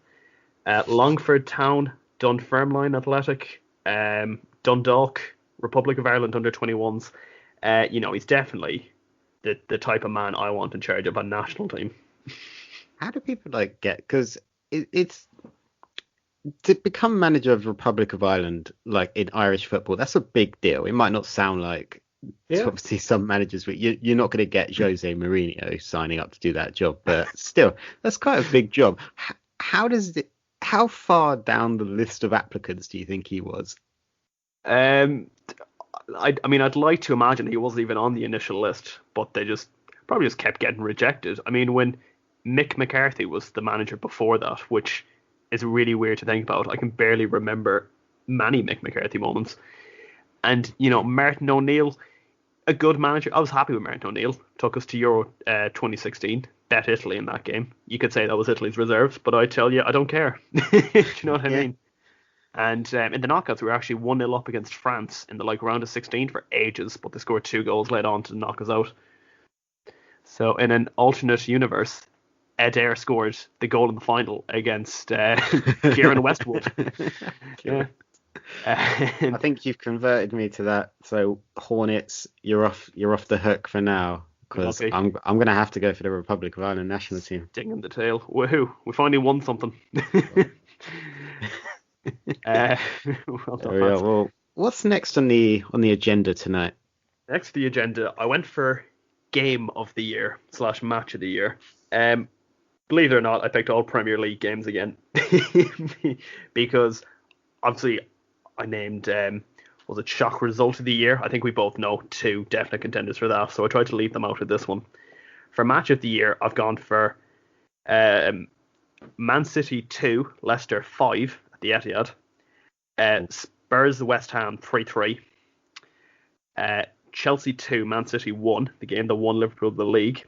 Speaker 2: Longford Town, Dunfermline Athletic, Dundalk, Republic of Ireland under 21s, he's definitely the type of man I want in charge of a national team.
Speaker 1: How do people get? Because it's to become manager of Republic of Ireland, like in Irish football, that's a big deal. It might not sound like to
Speaker 2: Yeah.
Speaker 1: obviously some managers, but you're not going to get Jose Mourinho signing up to do that job. But still, that's quite a big job. How does it? How far down the list of applicants do you think he was?
Speaker 2: Um, I mean, I'd like to imagine he wasn't even on the initial list, but they just probably just kept getting rejected. I mean, when Mick McCarthy was the manager before that, which is really weird to think about. I can barely remember many Mick McCarthy moments. And, Martin O'Neill, a good manager. I was happy with Martin O'Neill. Took us to Euro 2016. Bet Italy in that game. You could say that was Italy's reserves, but I tell you, I don't care. Do you know what I mean? And in the knockouts, we were actually 1-0 up against France in the round of 16 for ages, but they scored 2 goals late on to knock us out. So in an alternate universe, Adair scored the goal in the final against Kieran Westwood. Yeah.
Speaker 1: I think you've converted me to that. So Hornets, you're off the hook for now because I'm going to have to go for the Republic of Ireland national team.
Speaker 2: Ding in the tail. Woohoo! We finally won something.
Speaker 1: Well, what's next on the agenda tonight?
Speaker 2: Next to the agenda, I went for game of the year / match of the year. Believe it or not, I picked all Premier League games again because obviously I named was it shock result of the year? I think we both know 2 definite contenders for that, so I tried to leave them out of this one. For match of the year, I've gone for Man City 2, Leicester 5 at the Etihad. Spurs West Ham 3-3. Chelsea 2, Man City 1, the game that won Liverpool the league.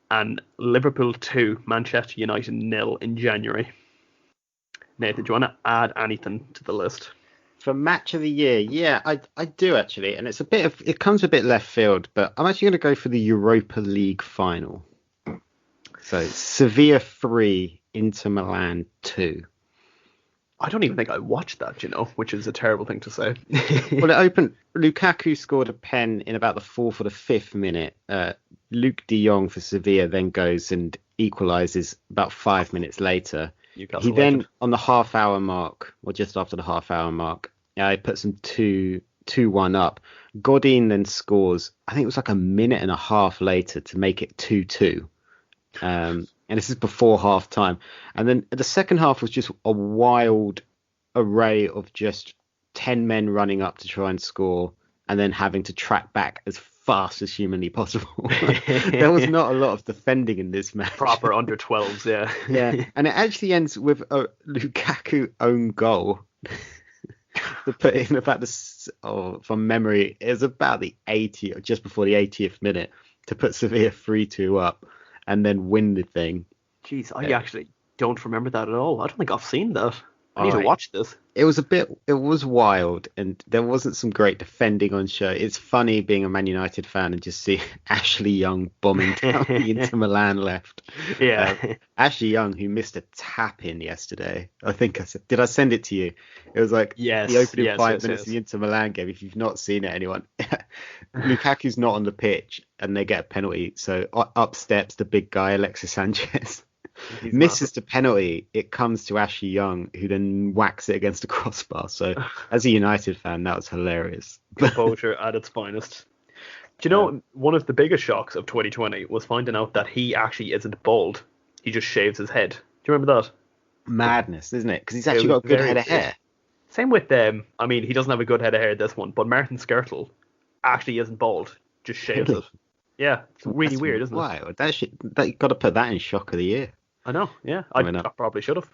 Speaker 2: And Liverpool 2, Manchester United 0 in January. Nathan, do you want to add anything to the list?
Speaker 1: For match of the year, yeah, I do actually, and it comes a bit left field, but I'm actually going to go for the Europa League final. So Sevilla 3, Inter Milan 2.
Speaker 2: I don't even think I watched that, which is a terrible thing to say.
Speaker 1: Well, it opened. Lukaku scored a pen in about the 4th or the 5th minute. Luke De Jong for Sevilla then goes and equalises about 5 minutes later. He then, on the half-hour mark, or just after the half-hour mark, he puts them 2-1 up. Godin then scores, I think it was like a minute and a half later to make it 2-2. And this is before half time. And then the second half was just a wild array of just 10 men running up to try and score and then having to track back as fast as humanly possible. There was not a lot of defending in this match.
Speaker 2: Proper under 12s, yeah.
Speaker 1: Yeah, and it actually ends with a Lukaku own goal. To put in about from memory, it was about the 80th, or just before the 80th minute, to put Sevilla 3-2 up and then win the thing.
Speaker 2: Jeez, I actually don't remember that at all. I don't think I've seen that. I need to watch this.
Speaker 1: It was wild, and there wasn't some great defending on show. It's funny being a Man United fan and just see Ashley Young bombing down the Inter Milan left.
Speaker 2: Yeah.
Speaker 1: Ashley Young, who missed a tap in yesterday. I think did I send it to you? It was like the opening 5 minutes of the Inter Milan game. If you've not seen it, anyone, Lukaku's not on the pitch and they get a penalty. So up steps the big guy, Alexis Sanchez. Misses the penalty. It comes to Ashley Young, who then whacks it against the crossbar. So, as a United fan, that was hilarious.
Speaker 2: Composure at its finest. Do you know, one of the biggest shocks of 2020 was finding out that he actually isn't bald. He just shaves his head. Do you remember that?
Speaker 1: Madness, isn't it? Because he's actually got a good head of hair.
Speaker 2: Same with I mean, he doesn't have a good head of hair this one, but Martin Skirtle actually isn't bald. Just shaves it. Yeah, it's really weird, isn't it?
Speaker 1: Wow, you've got to put that in shock of the year.
Speaker 2: I know, yeah. I probably should
Speaker 1: have.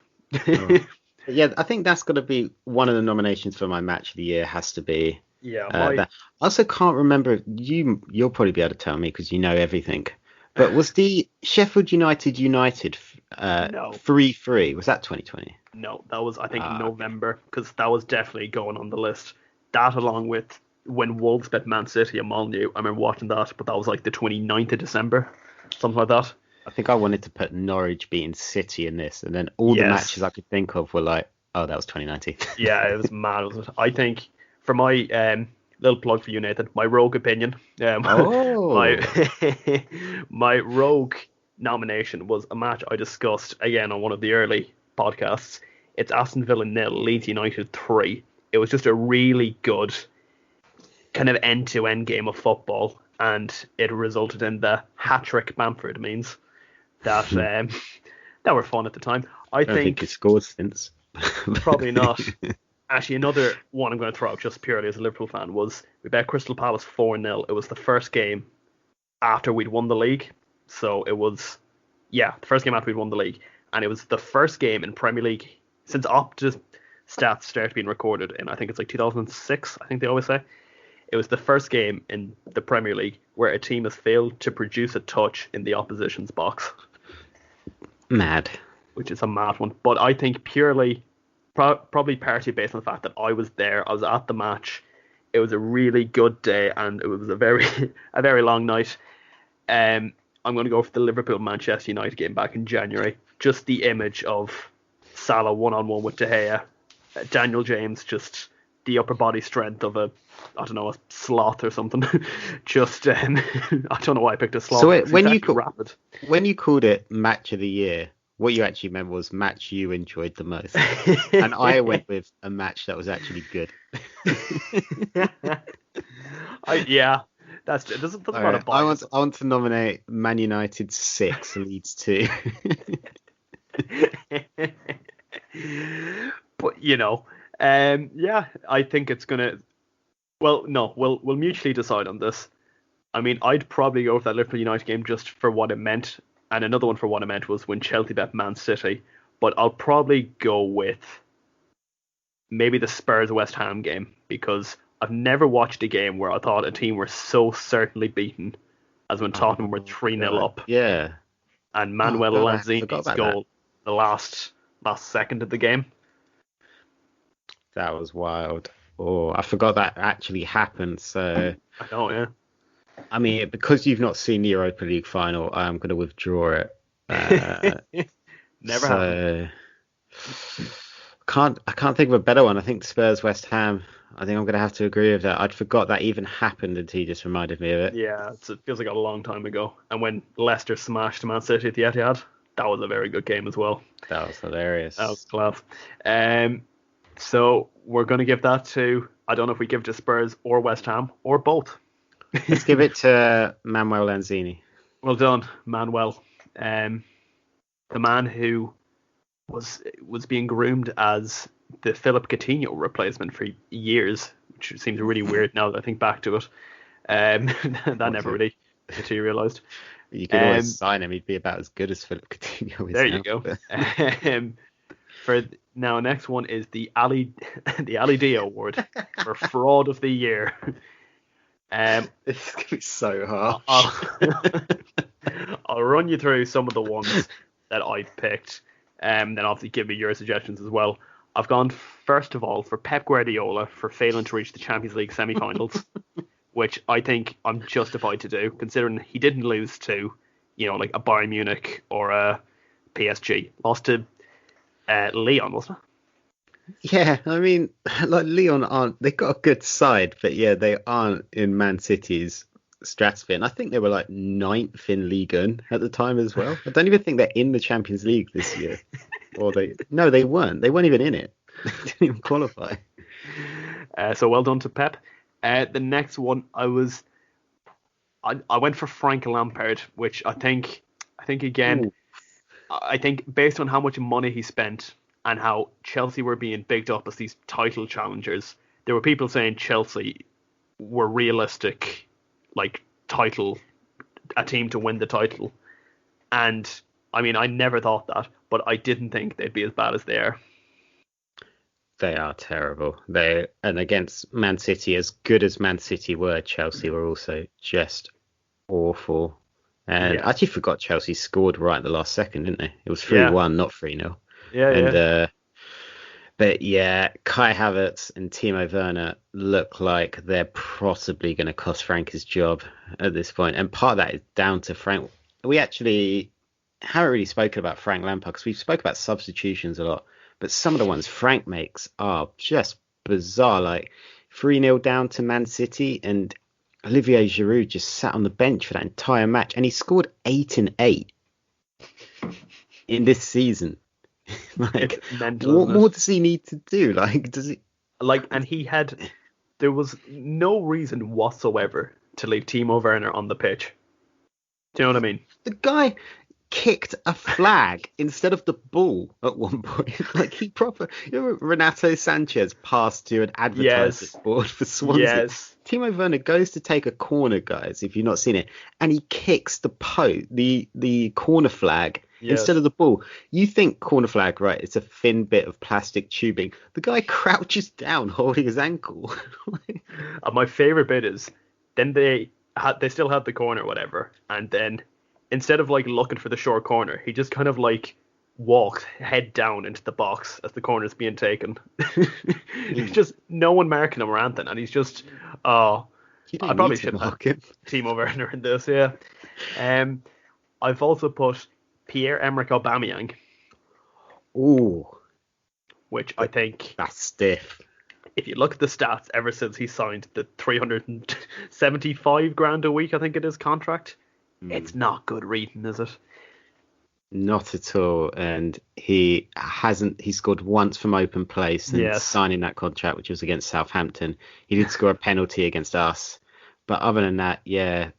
Speaker 1: Yeah, I think that's got to be one of the nominations for my match of the year. Has to be.
Speaker 2: Yeah.
Speaker 1: That. I also can't remember. You'll probably be able to tell me because you know everything. But was the Sheffield United 3-3? Was that 2020?
Speaker 2: No, that was I think November, because that was definitely going on the list. That along with when Wolves bet Man City and Molyneux. I remember watching that, but that was like the 29th of December, something like that.
Speaker 1: I think I wanted to put Norwich beating City in this, and then all the matches I could think of were like, oh, that was 2019.
Speaker 2: Yeah, it was mad. I think, for my little plug for you, Nathan, my rogue opinion, my rogue nomination was a match I discussed, again, on one of the early podcasts. It's Aston Villa 0, Leeds United 3. It was just a really good kind of end-to-end game of football, and it resulted in the hat-trick Bamford means that that were fun at the time. I
Speaker 1: don't think he scored since.
Speaker 2: Probably not. Actually, another one I'm going to throw out just purely as a Liverpool fan was we bet Crystal Palace 4-0. It was the first game after we'd won the league. So it was, the first game after we'd won the league. And it was the first game in Premier League since Opta stats started being recorded in, I think it's like 2006, I think they always say. It was the first game in the Premier League where a team has failed to produce a touch in the opposition's box.
Speaker 1: Mad.
Speaker 2: Which is a mad one. But I think purely, probably partly based on the fact that I was there, I was at the match. It was a really good day and it was a very long night. I'm going to go for the Liverpool-Manchester United game back in January. Just the image of Salah one-on-one with De Gea. Daniel James, just the upper body strength of a sloth or something. Just, I don't know why I picked a sloth.
Speaker 1: So when you called it match of the year, what you actually meant was match you enjoyed the most. And I went with a match that was actually good.
Speaker 2: That's it. Doesn't matter.
Speaker 1: I want to nominate Man United 6, Leeds 2.
Speaker 2: But I think it's gonna. Well, no, we'll mutually decide on this. I mean, I'd probably go for that Liverpool United game just for what it meant, and another one for what it meant was when Chelsea bet Man City. But I'll probably go with maybe the Spurs West Ham game because I've never watched a game where I thought a team were so certainly beaten as when Tottenham were 3-0 up.
Speaker 1: Yeah.
Speaker 2: And Manuel Lanzini's goal the last second of the game.
Speaker 1: That was wild. Oh, I forgot that actually happened. So
Speaker 2: I know, yeah.
Speaker 1: I mean, because you've not seen the Europa League final, I'm going to withdraw it.
Speaker 2: Never happened.
Speaker 1: I can't think of a better one. I think Spurs West Ham. I think I'm going to have to agree with that. I'd forgot that even happened until you just reminded me of it.
Speaker 2: Yeah, it feels like a long time ago. And when Leicester smashed Man City at the Etihad, that was a very good game as well.
Speaker 1: That was hilarious.
Speaker 2: That was class. So we're going to give that to, I don't know if we give it to Spurs or West Ham or both.
Speaker 1: Let's give it to Manuel Lanzini.
Speaker 2: Well done, Manuel. The man who was being groomed as the Philip Coutinho replacement for years, which seems really weird now that I think back to it. That never really materialised.
Speaker 1: You can always sign him. He'd be about as good as Philip Coutinho is.
Speaker 2: There you go. For now, next one is the Ali D Award for Fraud of the Year.
Speaker 1: It's gonna be so hard.
Speaker 2: I'll run you through some of the ones that I've picked, and then obviously give me your suggestions as well. I've gone first of all for Pep Guardiola for failing to reach the Champions League semi-finals, which I think I'm justified to do, considering he didn't lose to, like a Bayern Munich or a PSG. Lost to Lyon, wasn't it?
Speaker 1: Yeah, I mean, like Lyon they've got a good side, but yeah, they aren't in Man City's stratosphere. And I think they were like 9th in Ligue 1 at the time as well. I don't even think they're in the Champions League this year. They weren't. They weren't even in it. They didn't even qualify.
Speaker 2: So well done to Pep. The next one, I went for Frank Lampard, which I think again, ooh. I think based on how much money he spent and how Chelsea were being bigged up as these title challengers, there were people saying Chelsea were realistic, like a team to win the title. And I mean, I never thought that, but I didn't think they'd be as bad as they are.
Speaker 1: They are terrible. And against Man City, as good as Man City were, Chelsea were also just awful. And I actually forgot Chelsea scored right at the last second, didn't they? It was 3-1, not 3-0. But yeah, Kai Havertz and Timo Werner look like they're possibly going to cost Frank his job at this point. And part of that is down to Frank. We actually haven't really spoken about Frank Lampard because we've spoken about substitutions a lot. But some of the ones Frank makes are just bizarre. Like 3-0 down to Man City and Olivier Giroud just sat on the bench for that entire match. And he scored 8 and 8 in this season. Like,
Speaker 2: It's mental,
Speaker 1: what
Speaker 2: isn't
Speaker 1: more
Speaker 2: it?
Speaker 1: does he need to do? Like, does he?
Speaker 2: Like, and there was no reason whatsoever to leave Timo Werner on the pitch. Do you know what I mean?
Speaker 1: The guy kicked a flag instead of the ball at one point. Like he proper, Renato Sanchez passed to an advertisement
Speaker 2: Yes,
Speaker 1: board for Swansea.
Speaker 2: yes,
Speaker 1: Timo Werner goes to take a corner, guys, if you've not seen it, and he kicks the corner flag instead
Speaker 2: yes.
Speaker 1: of the ball. You think corner flag, right? It's a thin bit of plastic tubing. The guy crouches down holding his ankle.
Speaker 2: And my favorite bit is then they still had the corner, whatever, and then instead of like looking for the short corner, he just kind of like walked head down into the box as the corner's being taken. It's just no one marking him or anything, and he's just oh,
Speaker 1: You
Speaker 2: I
Speaker 1: don't need
Speaker 2: probably
Speaker 1: to
Speaker 2: should have
Speaker 1: mark him.
Speaker 2: Timo Werner in this, yeah. Um, I've also put Pierre-Emerick Aubameyang,
Speaker 1: Ooh,
Speaker 2: which I think
Speaker 1: that's stiff.
Speaker 2: if you look at the stats ever since he signed the 375 grand a week, I think it is contract, it's not good reading, is it?
Speaker 1: Not at all. And he scored once from open play since
Speaker 2: Yes.
Speaker 1: signing that contract, which was against Southampton. He did score a penalty against us. But other than that, yeah,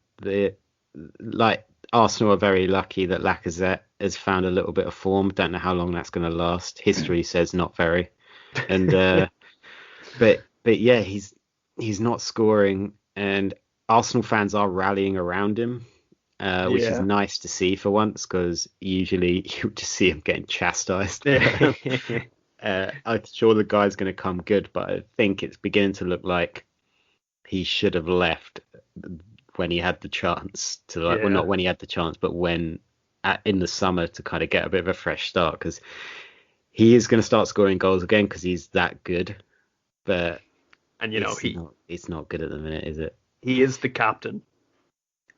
Speaker 1: like Arsenal are very lucky that Lacazette has found a little bit of form. Don't know how long that's going to last. History says not very. And but yeah, he's not scoring, and Arsenal fans are rallying around him, which is
Speaker 2: Yeah.
Speaker 1: nice to see for once, because usually you just see him getting chastised. I'm sure the guy's going to come good, but I think it's beginning to look like he should have left when he had the chance to, like, well,
Speaker 2: Yeah.
Speaker 1: not when he had the chance, but in the summer to kind of get a bit of a fresh start, because he is going to start scoring goals again because he's that good. But
Speaker 2: And you know,
Speaker 1: it's not good at the minute, is it?
Speaker 2: he is the captain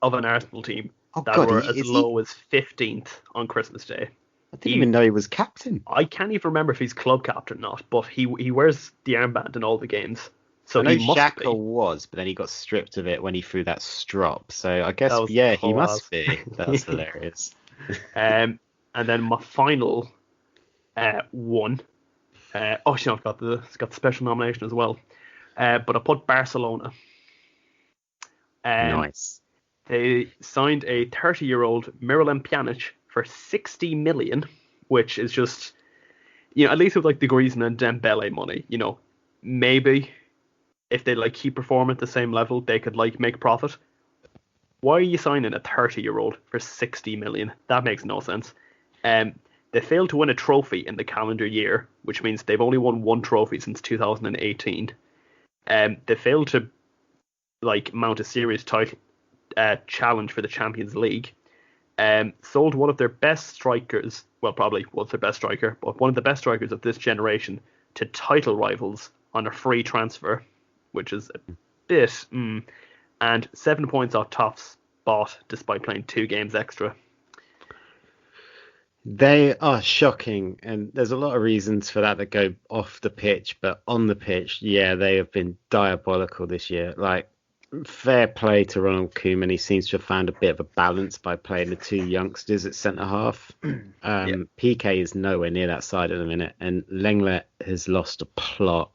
Speaker 2: of an Arsenal team
Speaker 1: Oh
Speaker 2: that
Speaker 1: God,
Speaker 2: were as
Speaker 1: is he?
Speaker 2: low as 15th on Christmas Day.
Speaker 1: I didn't even know he was captain.
Speaker 2: I can't even remember if he's club captain or not, but he wears the armband in all the games. So
Speaker 1: I know
Speaker 2: he must
Speaker 1: Xhaka
Speaker 2: be.
Speaker 1: was, but then he got stripped of it when he threw that strop. So I guess,
Speaker 2: That was
Speaker 1: yeah, he
Speaker 2: class.
Speaker 1: must be. That's hilarious.
Speaker 2: And then my final one. It's got the special nomination as well. But I put Barcelona.
Speaker 1: Nice.
Speaker 2: They signed a 30-year-old Miralem Pjanic for 60 million, which is just, at least with like the Griezmann and Dembele money, maybe if they like keep performing at the same level, they could like make profit. Why are you signing a 30-year-old for 60 million? That makes no sense. They failed to win a trophy in the calendar year, which means they've only won one trophy since 2018. They failed to like mount a serious title challenge for the Champions League. Sold one of their best strikers, well, probably was their best striker, but one of the best strikers of this generation to title rivals on a free transfer, which is a bit. And 7 points off top spot despite playing 2 games extra.
Speaker 1: They are shocking, and there's a lot of reasons for that go off the pitch, but on the pitch, yeah, they have been diabolical this year. Like, fair play to Ronald Koeman. He seems to have found a bit of a balance by playing the 2 youngsters at centre half. PK is nowhere near that side at the minute, and Lenglet has lost a plot.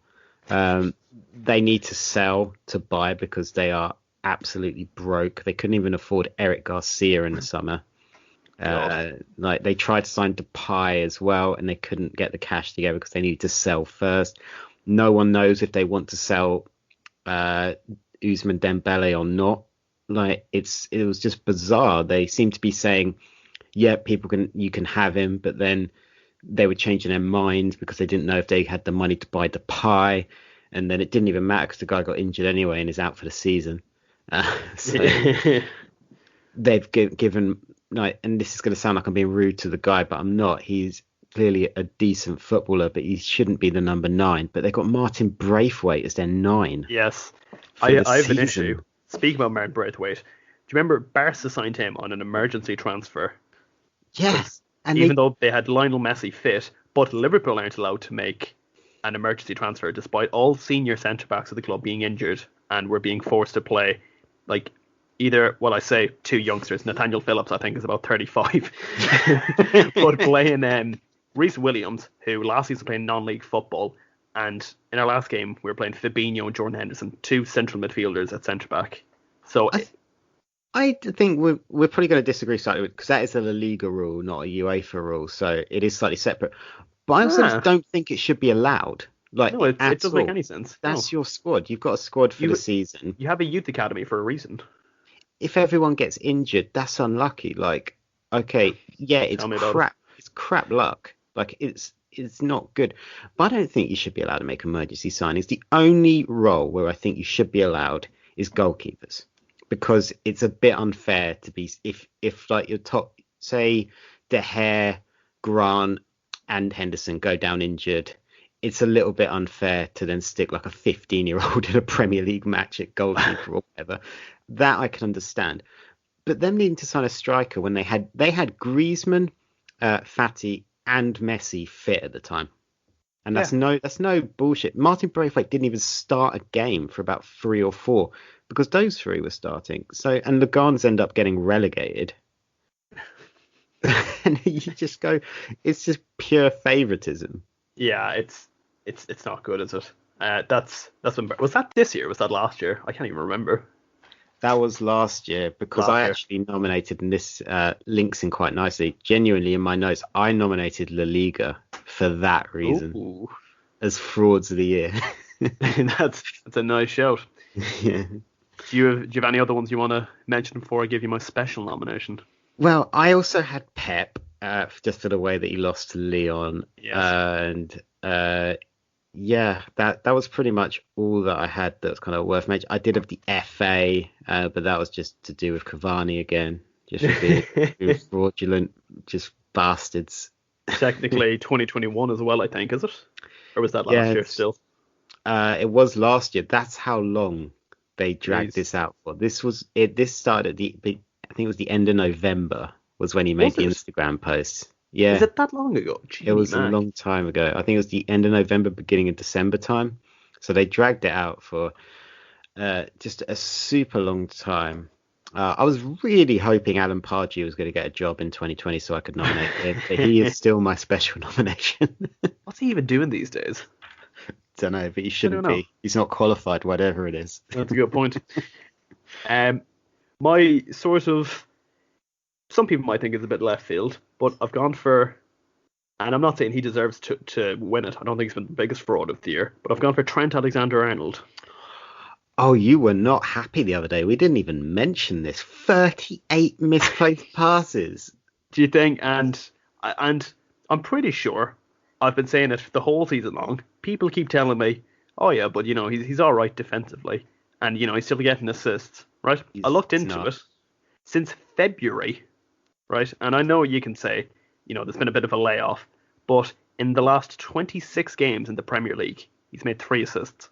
Speaker 1: They need to sell to buy because they are absolutely broke. They couldn't even afford Eric Garcia in the summer. Like they tried to sign Depay as well, and they couldn't get the cash together because they needed to sell first. No one knows if they want to sell Ousmane Dembele or not. Like it was just bizarre. They seem to be saying, yeah, you can have him, but then they were changing their minds because they didn't know if they had the money to buy Depay, and then it didn't even matter because the guy got injured anyway and is out for the season. So they've given, like, and this is going to sound like I'm being rude to the guy, but I'm not. He's clearly a decent footballer, but he shouldn't be the number 9. But they've got Martin Braithwaite as their 9.
Speaker 2: Yes. I have an issue. Speaking about Martin Braithwaite, do you remember Barca signed him on an emergency transfer?
Speaker 1: Yes.
Speaker 2: And even though they had Lionel Messi fit, but Liverpool aren't allowed to make an emergency transfer despite all senior centre-backs of the club being injured and were being forced to play, like, either, well, I say 2 youngsters. Nathaniel Phillips, I think, is about 35. But playing Reece Williams, who last season played non-league football, and in our last game we were playing Fabinho and Jordan Henderson, two central midfielders at centre back. So
Speaker 1: I think we're probably going to disagree slightly because that is a La Liga rule, not a UEFA rule, so it is slightly separate. But I also just don't think it should be allowed. Like,
Speaker 2: no, it doesn't make any sense.
Speaker 1: That's your squad. You've got a squad for the season.
Speaker 2: You have a youth academy for a reason.
Speaker 1: If everyone gets injured, that's unlucky. Like, okay, yeah, it's crap. It's crap luck. Like, it's not good. But I don't think you should be allowed to make emergency signings. The only role where I think you should be allowed is goalkeepers. Because it's a bit unfair to be if like your top, say De Gea, Grant and Henderson go down injured, it's a little bit unfair to then stick like a 15-year-old in a Premier League match at goalkeeper or whatever. That I can understand. But them needing to sign a striker when they had Griezmann, Fati and Messi fit at the time. And that's no bullshit. Martin Braithwaite didn't even start a game for about 3 or 4 because those 3 were starting. So and Lugans end up getting relegated. And you just go, it's just pure favoritism.
Speaker 2: Yeah, it's not good, is it? Was that this year? Was that last year? I can't even remember.
Speaker 1: That was last year because I actually nominated, and this links in quite nicely. Genuinely, in my notes, I nominated La Liga for that reason as frauds of the year.
Speaker 2: That's a nice shout.
Speaker 1: Yeah.
Speaker 2: Do you have any other ones you want to mention before I give you my special nomination?
Speaker 1: Well, I also had Pep, just for the way that he lost to Lyon.
Speaker 2: Yes.
Speaker 1: And that was pretty much all that I had that was kind of worth mentioning. I did have the FA, but that was just to do with Cavani again. Just for being fraudulent, just bastards.
Speaker 2: Technically 2021 as well, I think, is it? Or was that last year still?
Speaker 1: It was last year. That's how long they dragged this out for. This started I think it was the end of November was when he made the Instagram post. Yeah.
Speaker 2: Is it that long ago?
Speaker 1: It was a long time ago. I think it was the end of November, beginning of December time. So they dragged it out for just a super long time. I was really hoping Alan Pardew was going to get a job in 2020 so I could nominate him. But he is still my special nomination.
Speaker 2: What's he even doing these days?
Speaker 1: Don't know, but he shouldn't be. He's not qualified, whatever it is.
Speaker 2: That's a good point. My sort of, some people might think it's a bit left field, but I've gone for, and I'm not saying he deserves to win it. I don't think he's been the biggest fraud of the year, but I've gone for Trent Alexander-Arnold. Oh,
Speaker 1: you were not happy the other day. We didn't even mention this. 38 misplaced passes.
Speaker 2: Do you think? And I'm pretty sure I've been saying it the whole season long. People keep telling me, oh yeah, but he's all right defensively, and he's still getting assists, right? I looked into it since February, right? And I know you can say, there's been a bit of a layoff, but in the last 26 games in the Premier League, he's made 3 assists.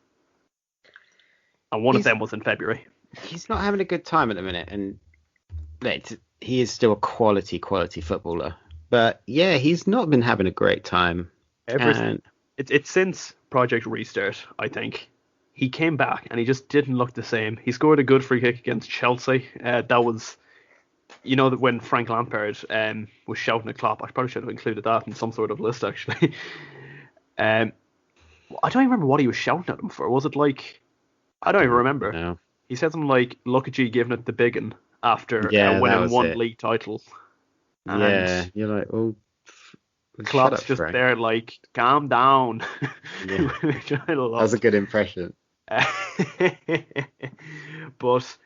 Speaker 2: And one of them was in February.
Speaker 1: He's not having a good time at the minute, and he is still a quality footballer. But yeah, he's not been having a great time.
Speaker 2: It's since Project Restart, I think. He came back and he just didn't look the same. He scored a good free kick against Chelsea. That was, that when Frank Lampard was shouting at Klopp. I probably should have included that in some sort of list, actually. I don't even remember what he was shouting at him for. Was it like, I don't even remember.
Speaker 1: No.
Speaker 2: He said something like, look at you giving it the big un after winning one league title.
Speaker 1: And you're like, oh,
Speaker 2: Klopp's just Frank. There like, calm down.
Speaker 1: Yeah. That was a good impression.
Speaker 2: But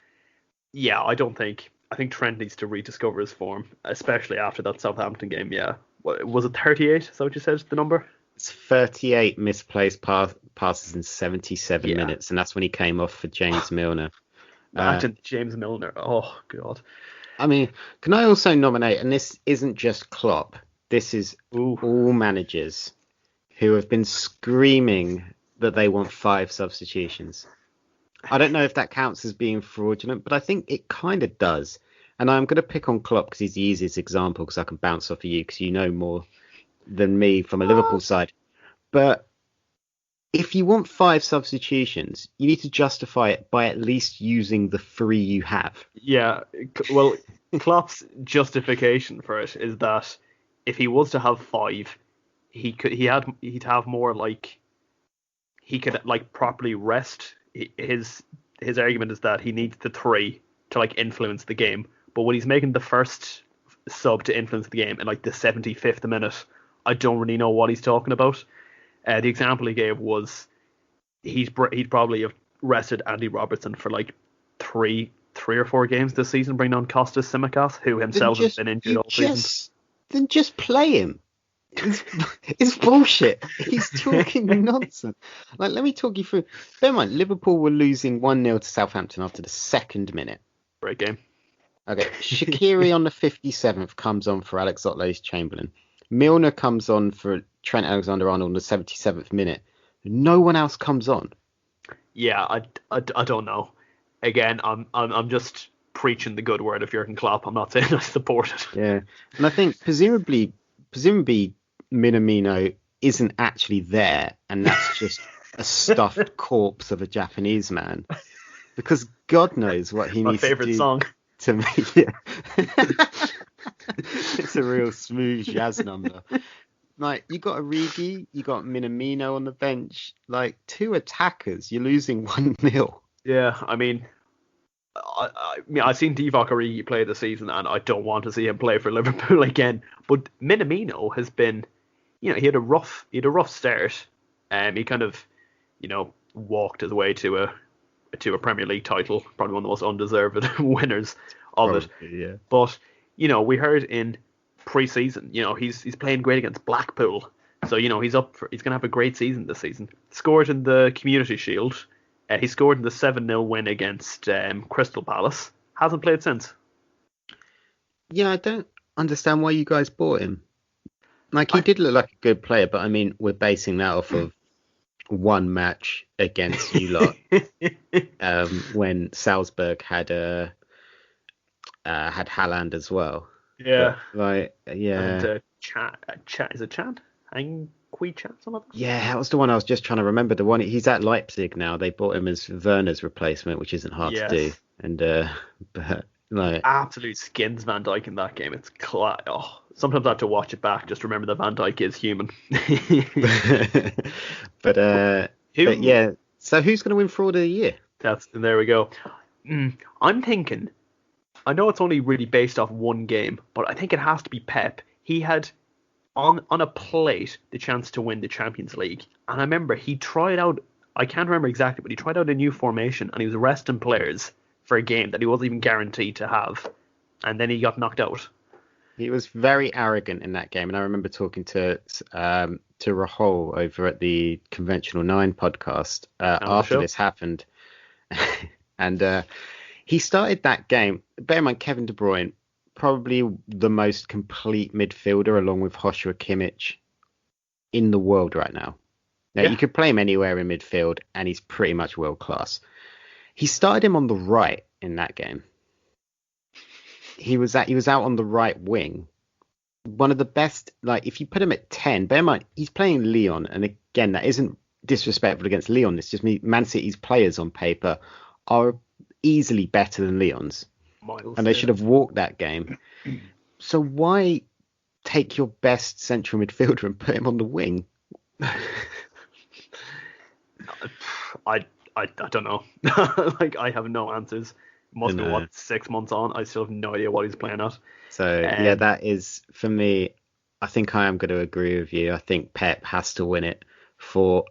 Speaker 2: yeah, I think Trent needs to rediscover his form, especially after that Southampton game. Yeah, was it 38? Is that what you said, the number?
Speaker 1: It's 38 misplaced passes in 77 minutes, and that's when he came off for James Milner.
Speaker 2: Imagine James Milner. Oh God.
Speaker 1: I mean, can I also nominate, and this isn't just Klopp, this is all managers who have been screaming that they want 5 substitutions. I don't know if that counts as being fraudulent, but I think it kind of does. And I'm going to pick on Klopp because he's the easiest example, because I can bounce off of you because you know more than me from a Liverpool side. But if you want 5 substitutions, you need to justify it by at least using the 3 you have.
Speaker 2: Yeah, well, Klopp's justification for it is that if he was to have 5, he'd have more like he could like properly rest. His argument is that he needs the 3 to like influence the game, but when he's making the first sub to influence the game in like the 75th minute, I don't really know what he's talking about. The example he gave was he'd probably have rested Andy Robertson for like three or 4 games this season, bringing on Kostas Tsimikas, who himself has been injured all season.
Speaker 1: Then just play him. It's bullshit. He's talking nonsense. Like, let me talk you through. Bear in mind, Liverpool were losing 1-0 to Southampton after the 2nd minute.
Speaker 2: Great game.
Speaker 1: Okay, Shaqiri on the 57th comes on for Alex Oxlade-Chamberlain. Milner comes on for Trent Alexander-Arnold on the 77th minute. No one else comes on.
Speaker 2: Yeah, I don't know. Again, I'm just preaching the good word of Jurgen Klopp. I'm not saying I support it.
Speaker 1: Yeah, and I think presumably Minamino isn't actually there, and that's just a stuffed corpse of a Japanese man, because God knows what he needs to do.
Speaker 2: My favourite song.
Speaker 1: To me, yeah. It's a real smooth jazz number. Like, you got Origi, you got Minamino on the bench, like 2 attackers. You're losing 1-0.
Speaker 2: Yeah, I mean, I've seen Divock Origi play this season, and I don't want to see him play for Liverpool again. But Minamino has been, he had a rough start. He kind of, walked his way to a Premier League title, probably one of the most undeserved winners of it.
Speaker 1: Yeah.
Speaker 2: But we heard in pre-season, he's playing great against Blackpool, so he's gonna have a great season this season. Scored in the Community Shield. He scored in the 7-0 win against Crystal Palace. Hasn't played since.
Speaker 1: Yeah, I don't understand why you guys bought him. Like, he did look like a good player, but I mean, we're basing that off of one match against you lot, when Salzburg had Haaland as well.
Speaker 2: Yeah.
Speaker 1: But, yeah.
Speaker 2: And is it Chan?
Speaker 1: Yeah, that was the one I was just trying to remember. The one, he's at Leipzig now. They bought him as Werner's replacement, which isn't hard to do. And but like,
Speaker 2: absolute skins Van Dijk in that game. It's sometimes I have to watch it back just to remember that Van Dijk is human.
Speaker 1: but yeah. So who's going to win Fraud of the Year?
Speaker 2: There we go. I'm thinking. I know it's only really based off one game, but I think it has to be Pep. He had on a plate the chance to win the Champions League, and I remember he tried out. I can't remember exactly, but he tried out a new formation, and he was resting players for a game that he wasn't even guaranteed to have, and then he got knocked out.
Speaker 1: He was very arrogant in that game, and I remember talking to Rahul over at the Conventional 9 podcast after this happened, and he started that game. Bear in mind, Kevin De Bruyne, probably the most complete midfielder, along with Joshua Kimmich, in the world right now. Now, you could play him anywhere in midfield, and he's pretty much world class. He started him on the right in that game. He was out on the right wing. One of the best, like, if you put him at 10, bear in mind, he's playing Lyon. And again, that isn't disrespectful against Lyon. It's just Man City's players on paper are easily better than Lyon's. And they should have walked that game. So why take your best central midfielder and put him on the wing?
Speaker 2: I don't know. Like, I have no answers. Must be 6 months on. I still have no idea what he's playing at.
Speaker 1: So yeah, that is, for me, I think I am going to agree with you. I think Pep has to win it for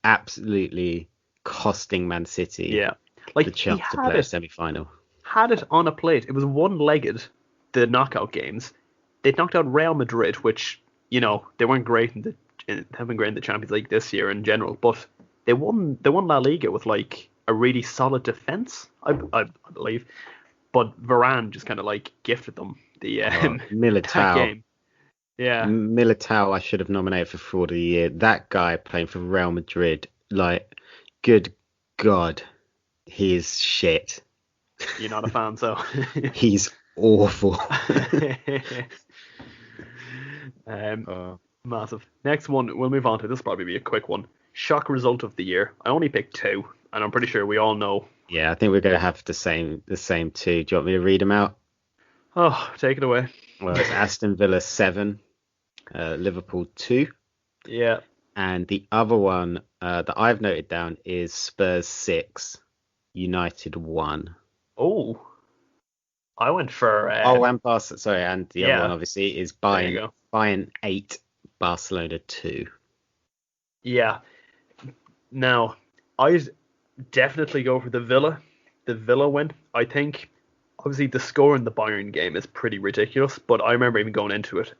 Speaker 1: absolutely costing Man City the chance to play a semi-final.
Speaker 2: Had it on a plate. It was one-legged, the knockout games. They knocked out Real Madrid, which, they weren't great haven't been great in the Champions League this year in general, but they won La Liga with like a really solid defense, I believe. But Varane just kind of like gifted them the
Speaker 1: Militao
Speaker 2: game. Yeah,
Speaker 1: Militao, I should have nominated for Fraud of the Year. That guy playing for Real Madrid, like, good God, he is shit.
Speaker 2: You're not a fan, so
Speaker 1: he's awful.
Speaker 2: Massive. Next one, we'll move on to. This will probably be a quick one. Shock result of the year. I only picked 2, and I'm pretty sure we all know.
Speaker 1: Yeah, I think we're going to have the same 2. Do you want me to read them out?
Speaker 2: Oh, take it away.
Speaker 1: Well, it's Aston Villa 7, Liverpool 2.
Speaker 2: Yeah.
Speaker 1: And the other one that I've noted down is Spurs 6, United 1.
Speaker 2: Oh, I went for
Speaker 1: And Barca, sorry, and the other one
Speaker 2: yeah.
Speaker 1: obviously is
Speaker 2: There you go.
Speaker 1: Bayern 8, Barcelona 2.
Speaker 2: Yeah. Now, I'd definitely go for the Villa win. I think obviously the score in the Bayern game is pretty ridiculous, but I remember even going into it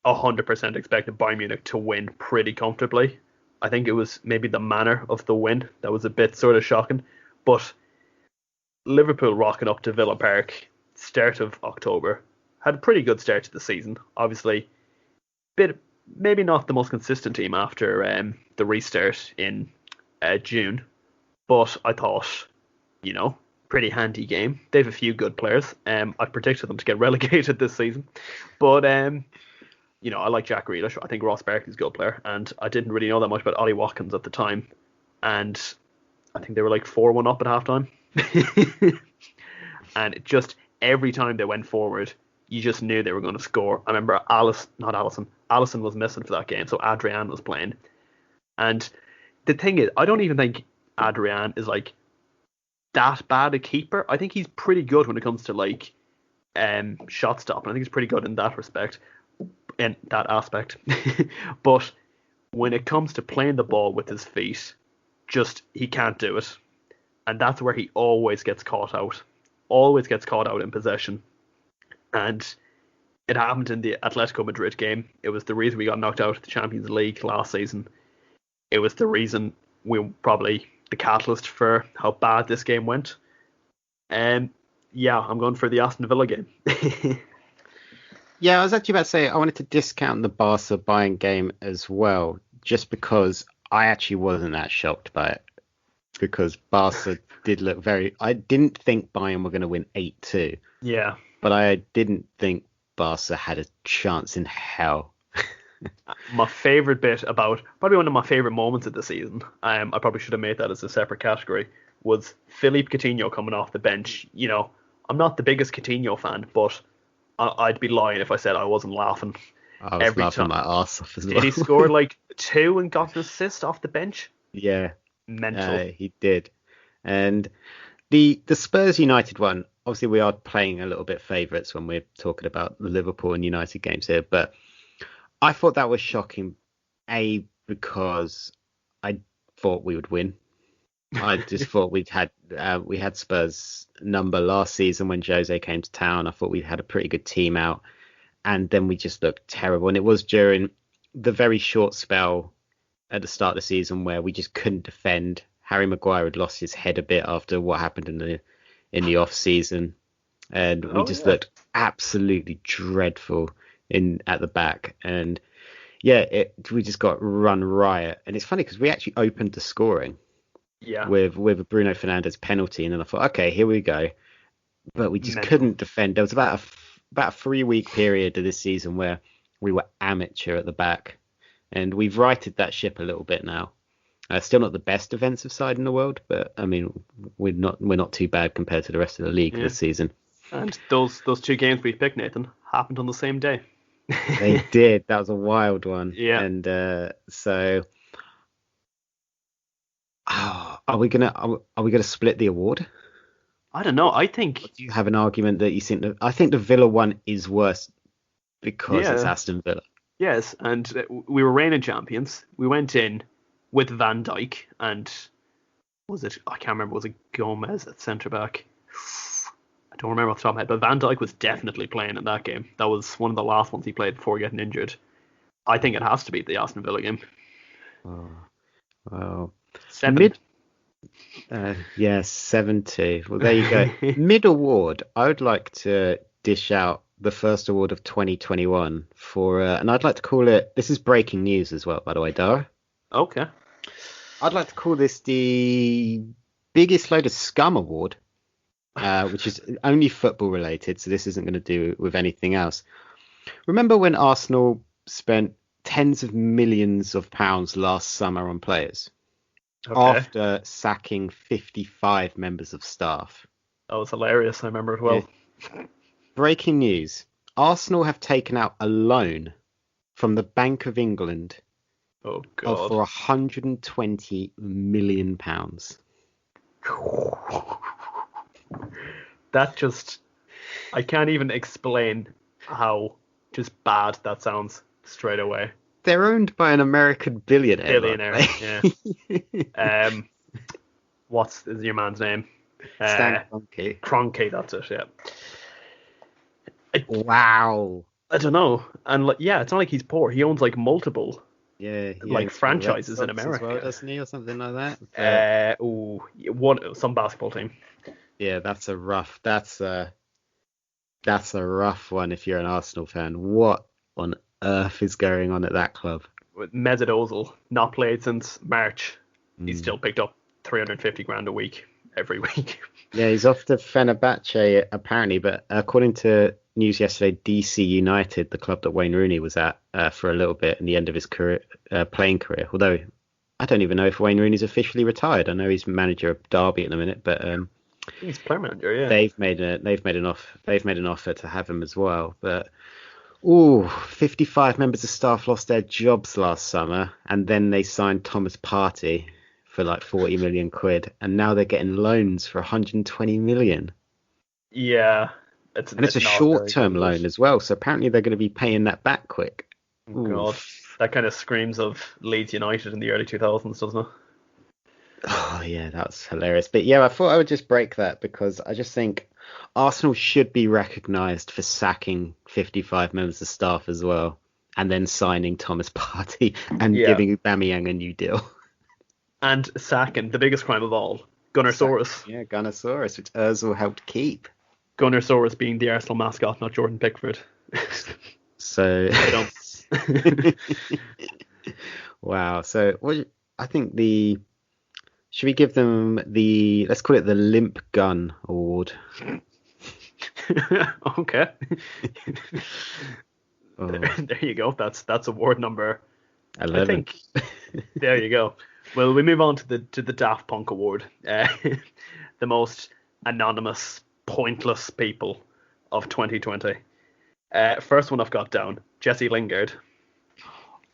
Speaker 2: 100% expected Bayern Munich to win pretty comfortably. I think it was maybe the manner of the win that was a bit sort of shocking, but Liverpool rocking up to Villa Park start of October had a pretty good start to the season. Obviously, bit maybe not the most consistent team after the restart in June, but I thought, pretty handy game. They have a few good players. I predicted them to get relegated this season, but I like Jack Grealish. I think Ross Barkley's a good player, and I didn't really know that much about Ollie Watkins at the time, and I think they were like 4-1 up at halftime. And it just every time they went forward, you just knew they were going to score. I remember Allison was missing for that game, so Adrian was playing. And the thing is, I don't even think Adrian is like that bad a keeper. I think he's pretty good when it comes to like shot stopping. I think he's pretty good in that respect, in that aspect. But when it comes to playing the ball with his feet, just he can't do it. And that's where he always gets caught out. Always gets caught out in possession. And it happened in the Atletico Madrid game. It was the reason we got knocked out of the Champions League last season. It was the reason we probably the catalyst for how bad this game went. And yeah, I'm going for the Aston Villa game.
Speaker 1: Yeah, I was actually about to say I wanted to discount the Barca Bayern game as well, just because I actually wasn't that shocked by it. Because Barca did look I didn't think Bayern were going to win 8-2.
Speaker 2: Yeah.
Speaker 1: But I didn't think Barca had a chance in hell.
Speaker 2: My favourite bit about, probably one of my favourite moments of the season, I probably should have made that as a separate category, was Philippe Coutinho coming off the bench. I'm not the biggest Coutinho fan, but I'd be lying if I said I wasn't laughing.
Speaker 1: I was laughing my arse off as well.
Speaker 2: Did he score like 2 and got an assist off the bench?
Speaker 1: Yeah.
Speaker 2: Mental.
Speaker 1: He did. And the Spurs United one, obviously we are playing a little bit favourites when we're talking about the Liverpool and United games here, but I thought that was shocking, because I thought we would win. I just thought we had Spurs number last season when Jose came to town. I thought we had a pretty good team out, and then we just looked terrible. And it was during the very short spell at the start of the season where we just couldn't defend. Harry Maguire had lost his head a bit after what happened in the off season, and we just looked absolutely dreadful at the back. And yeah, we just got run riot. And it's funny because we actually opened the scoring.
Speaker 2: Yeah.
Speaker 1: With a Bruno Fernandes penalty, and then I thought, okay, here we go. But we just couldn't defend. There was about a 3-week period of this season where we were amateur at the back, and we've righted that ship a little bit now. Still not the best defensive side in the world, but I mean, we're not too bad compared to the rest of the league this season.
Speaker 2: And those 2 games we picked, Nathan, happened on the same day.
Speaker 1: They did. That was a wild one.
Speaker 2: Yeah.
Speaker 1: And so. Are we gonna split the award?
Speaker 2: I don't know. I think.
Speaker 1: Do you have an argument that you think I think the Villa one is worse because it's Aston Villa?
Speaker 2: Yes, and we were reigning champions. We went in with Van Dijk and I can't remember, was it Gomez at centre back? I don't remember off the top of my head, but Van Dijk was definitely playing in that game. That was one of the last ones he played before getting injured. I think it has to be the Aston Villa game.
Speaker 1: Oh, well.
Speaker 2: 7.
Speaker 1: Yes, 7-2. Well, there you go. Mid award, I would like to dish out the first award of 2021 for, and I'd like to call it. This is breaking news as well, by the way, Darragh.
Speaker 2: Okay.
Speaker 1: I'd like to call this the biggest load of scum award, which is only football related, so this isn't going to do with anything else. Remember when Arsenal spent tens of millions of pounds last summer on players? After sacking 55 members of staff.
Speaker 2: That was hilarious. I remember it well.
Speaker 1: Yeah. Breaking news. Arsenal have taken out a loan from the Bank of England
Speaker 2: Oh
Speaker 1: for
Speaker 2: God.
Speaker 1: £120 million.
Speaker 2: That just, I can't even explain how just bad that sounds straight away.
Speaker 1: They're owned by an American billionaire, by the
Speaker 2: Billionaire, yeah.
Speaker 1: way.
Speaker 2: What's is your man's name?
Speaker 1: Stan Kroenke.
Speaker 2: Kroenke, that's it, yeah.
Speaker 1: Wow.
Speaker 2: I don't know. And like, yeah, it's not like he's poor. He owns like multiple
Speaker 1: Yeah, he
Speaker 2: like
Speaker 1: owns the Red
Speaker 2: franchises in
Speaker 1: Sox as well,
Speaker 2: America.
Speaker 1: doesn't he, or something like that? But,
Speaker 2: Some basketball team.
Speaker 1: yeah, that's a rough one if you're an Arsenal fan. What on earth is going on at that club?
Speaker 2: With Mesut Ozil, not played since March. He's
Speaker 1: Mm.
Speaker 2: still picked up 350 grand a week every week.
Speaker 1: Yeah, he's off to Fenerbahce apparently, but according to news yesterday, DC United, the club that Wayne Rooney was at for a little bit in the end of his career, playing career. Although I don't even know if Wayne Rooney's officially retired. I know he's manager of Derby at the minute, but
Speaker 2: He's player manager, yeah.
Speaker 1: they've made an offer to have him as well. But 55 members of staff lost their jobs last summer, and then they signed Thomas Partey for like 40 million quid, and now they're getting loans for 120 million.
Speaker 2: Yeah.
Speaker 1: It's a
Speaker 2: not
Speaker 1: short-term
Speaker 2: very good.
Speaker 1: loan as well, so apparently they're going to be paying that back quick.
Speaker 2: Oh, God. That kind of screams of Leeds United in the early 2000s, doesn't it?
Speaker 1: Oh yeah, that's hilarious. But yeah, I thought I would just break that because I just think Arsenal should be recognised for sacking 55 members of staff as well, and then signing Thomas Partey and giving Aubameyang a new deal.
Speaker 2: And sacking, the biggest crime of all, Gunnersaurus.
Speaker 1: Yeah, Gunnersaurus, which Ozil helped keep.
Speaker 2: Gunnersaurus being the Arsenal mascot, not Jordan Pickford.
Speaker 1: So
Speaker 2: I don't.
Speaker 1: wow. So I think should we give them let's call it the Limp Gun Award.
Speaker 2: Okay.
Speaker 1: Oh.
Speaker 2: There you go. That's award number
Speaker 1: 11.
Speaker 2: I think. There you go. Well, we move on to the Daft Punk Award, the most anonymous, pointless people of 2020. First one I've got down, Jesse Lingard.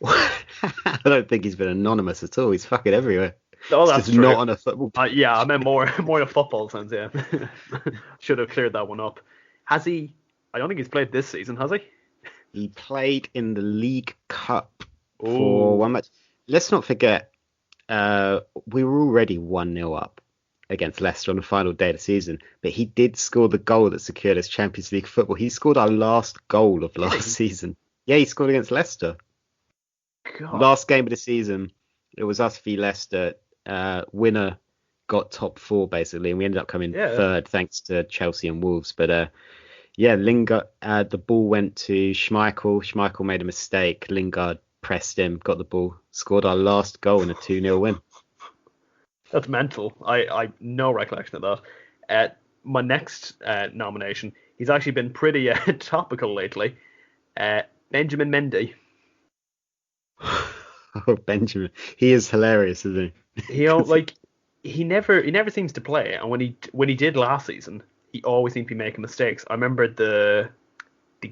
Speaker 1: I don't think he's been anonymous at all. He's fucking everywhere.
Speaker 2: Oh, that's true.
Speaker 1: Not on a football.
Speaker 2: Yeah, I meant more in a football sense. Yeah, should have cleared that one up. Has he? I don't think he's played this season, has he?
Speaker 1: He played in the League Cup for one match. Let's not forget, we were already 1-0 up against Leicester on the final day of the season, but he did score the goal that secured us Champions League football. He scored our last goal of last season. Yeah, he scored against Leicester.
Speaker 2: God.
Speaker 1: Last game of the season, it was us v Leicester. Winner got top 4 basically, and we ended up coming third thanks to Chelsea and Wolves. But Lingard, the ball went to Schmeichel. Schmeichel made a mistake. Lingard pressed him, got the ball, scored our last goal in a 2-0 win.
Speaker 2: That's mental. I no recollection of that. My next nomination, he's actually been pretty topical lately. Benjamin Mendy.
Speaker 1: Oh, Benjamin, he is hilarious, isn't he?
Speaker 2: He never seems to play, and when he did last season, he always seemed to be making mistakes. I remember the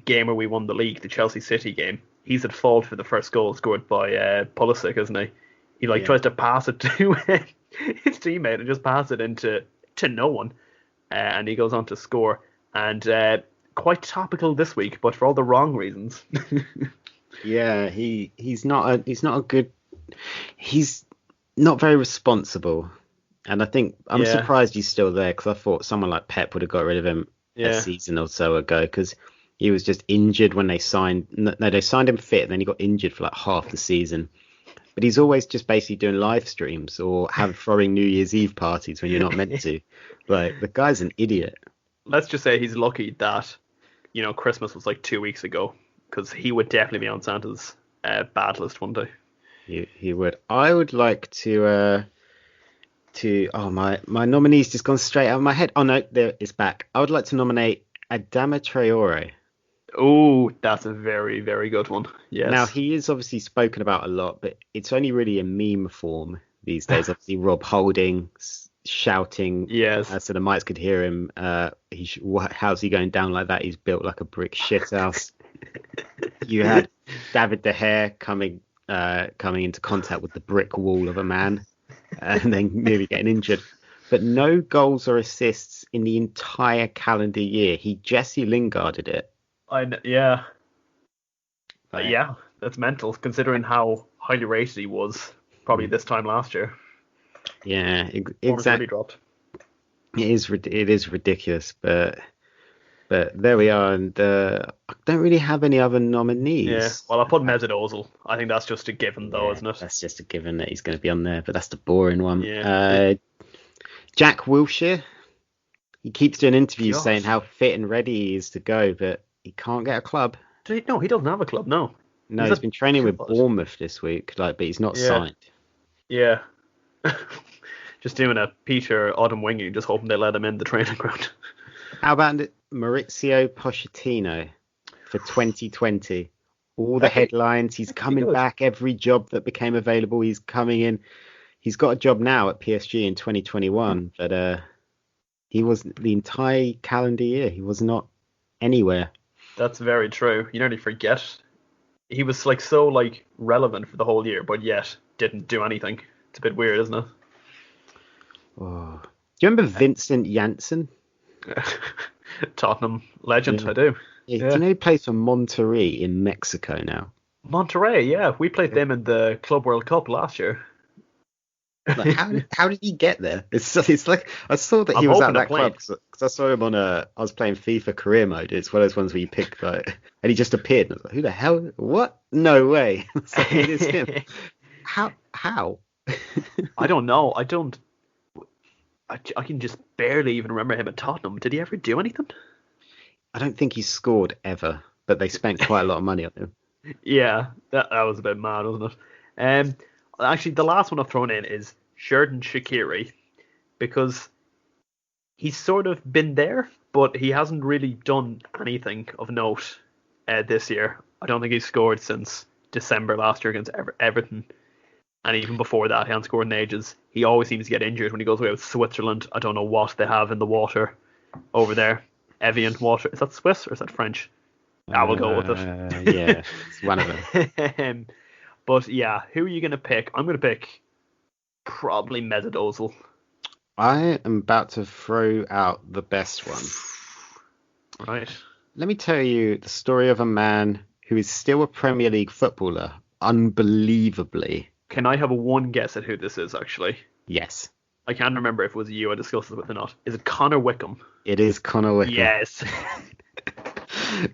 Speaker 2: game where we won the league, the Chelsea City game. He's at fault for the first goal scored by Pulisic, isn't he? He tries to pass it to his teammate and just pass it into no one, and he goes on to score. And quite topical this week, but for all the wrong reasons.
Speaker 1: Yeah, he's not very responsible, and I think I'm surprised he's still there because I thought someone like Pep would have got rid of him a season or so ago because he was just injured when they signed. No, they signed him fit, and then he got injured for like half the season. But he's always just basically doing live streams or throwing New Year's Eve parties when you're not meant to. Like, the guy's an idiot.
Speaker 2: Let's just say he's lucky that Christmas was like 2 weeks ago, because he would definitely be on Santa's bad list one day.
Speaker 1: He would. I would like to my nominee's just gone straight out of my head. Oh no, there it's back. I would like to nominate Adama Traore.
Speaker 2: Oh, that's a very, very good one. Yes.
Speaker 1: Now, he is obviously spoken about a lot, but it's only really in meme form these days. Obviously, Rob Holding shouting,
Speaker 2: yes,
Speaker 1: so the mics could hear him. How's he going down like that? He's built like a brick shit house. You had David De Gea coming into contact with the brick wall of a man and then nearly getting injured. But no goals or assists in the entire calendar year. He Jesse Lingarded it.
Speaker 2: Yeah. Yeah, that's mental considering how highly rated he was probably this time last year.
Speaker 1: Yeah, exactly.
Speaker 2: Dropped.
Speaker 1: It is ridiculous, but there we are, and I don't really have any other nominees.
Speaker 2: Yeah, well, I put Mesut Ozil. I think that's just a given, though, isn't it?
Speaker 1: That's just a given that he's going to be on there, but that's the boring one.
Speaker 2: Yeah.
Speaker 1: Jack Wilshere, he keeps doing interviews saying how fit and ready he is to go, but he can't get a club.
Speaker 2: No, he doesn't have a club, no.
Speaker 1: No, he's been training with Bournemouth this week, but he's not signed.
Speaker 2: Yeah. Just doing a Peter Autumn winging, just hoping they let him in the training ground.
Speaker 1: How about Maurizio Pochettino for 2020? All the headlines, he's coming back, every job that became available, he's coming in. He's got a job now at PSG in 2021, but he was the entire calendar year. He was not anywhere.
Speaker 2: That's very true. You nearly forget. He was so relevant for the whole year, but yet didn't do anything. It's a bit weird, isn't it?
Speaker 1: Oh. Do you remember Vincent Janssen?
Speaker 2: Tottenham legend, yeah. I do.
Speaker 1: Yeah. Do you know he plays for Monterrey in Mexico now?
Speaker 2: Monterrey, yeah. We played them in the Club World Cup last year.
Speaker 1: How did he get there? It's like I saw that he was at that club because I saw him I was playing FIFA career mode. It's one of those ones where you pick and he just appeared. And I was like, who the hell? What? No way! It's like, it is him. How?
Speaker 2: I don't know. I can just barely even remember him at Tottenham. Did he ever do anything?
Speaker 1: I don't think he scored ever, but they spent quite a lot of money on him.
Speaker 2: Yeah, that was a bit mad, wasn't it? Actually, the last one I've thrown in is Xherdan Shaqiri, because he's sort of been there, but he hasn't really done anything of note this year. I don't think he's scored since December last year against Everton. And even before that, he hasn't scored in ages. He always seems to get injured when he goes away with Switzerland. I don't know what they have in the water over there. Evian water. Is that Swiss or is that French? I will go with it.
Speaker 1: Yeah, it's one of them.
Speaker 2: But yeah, who are you going to pick? I'm going to pick probably Mesut Ozil.
Speaker 1: I am about to throw out the best one.
Speaker 2: Right.
Speaker 1: Let me tell you the story of a man who is still a Premier League footballer, unbelievably.
Speaker 2: Can I have one guess at who this is, actually?
Speaker 1: Yes.
Speaker 2: I can't remember if it was you I discussed it with or not. Is it Connor Wickham?
Speaker 1: It is Connor Wickham.
Speaker 2: Yes.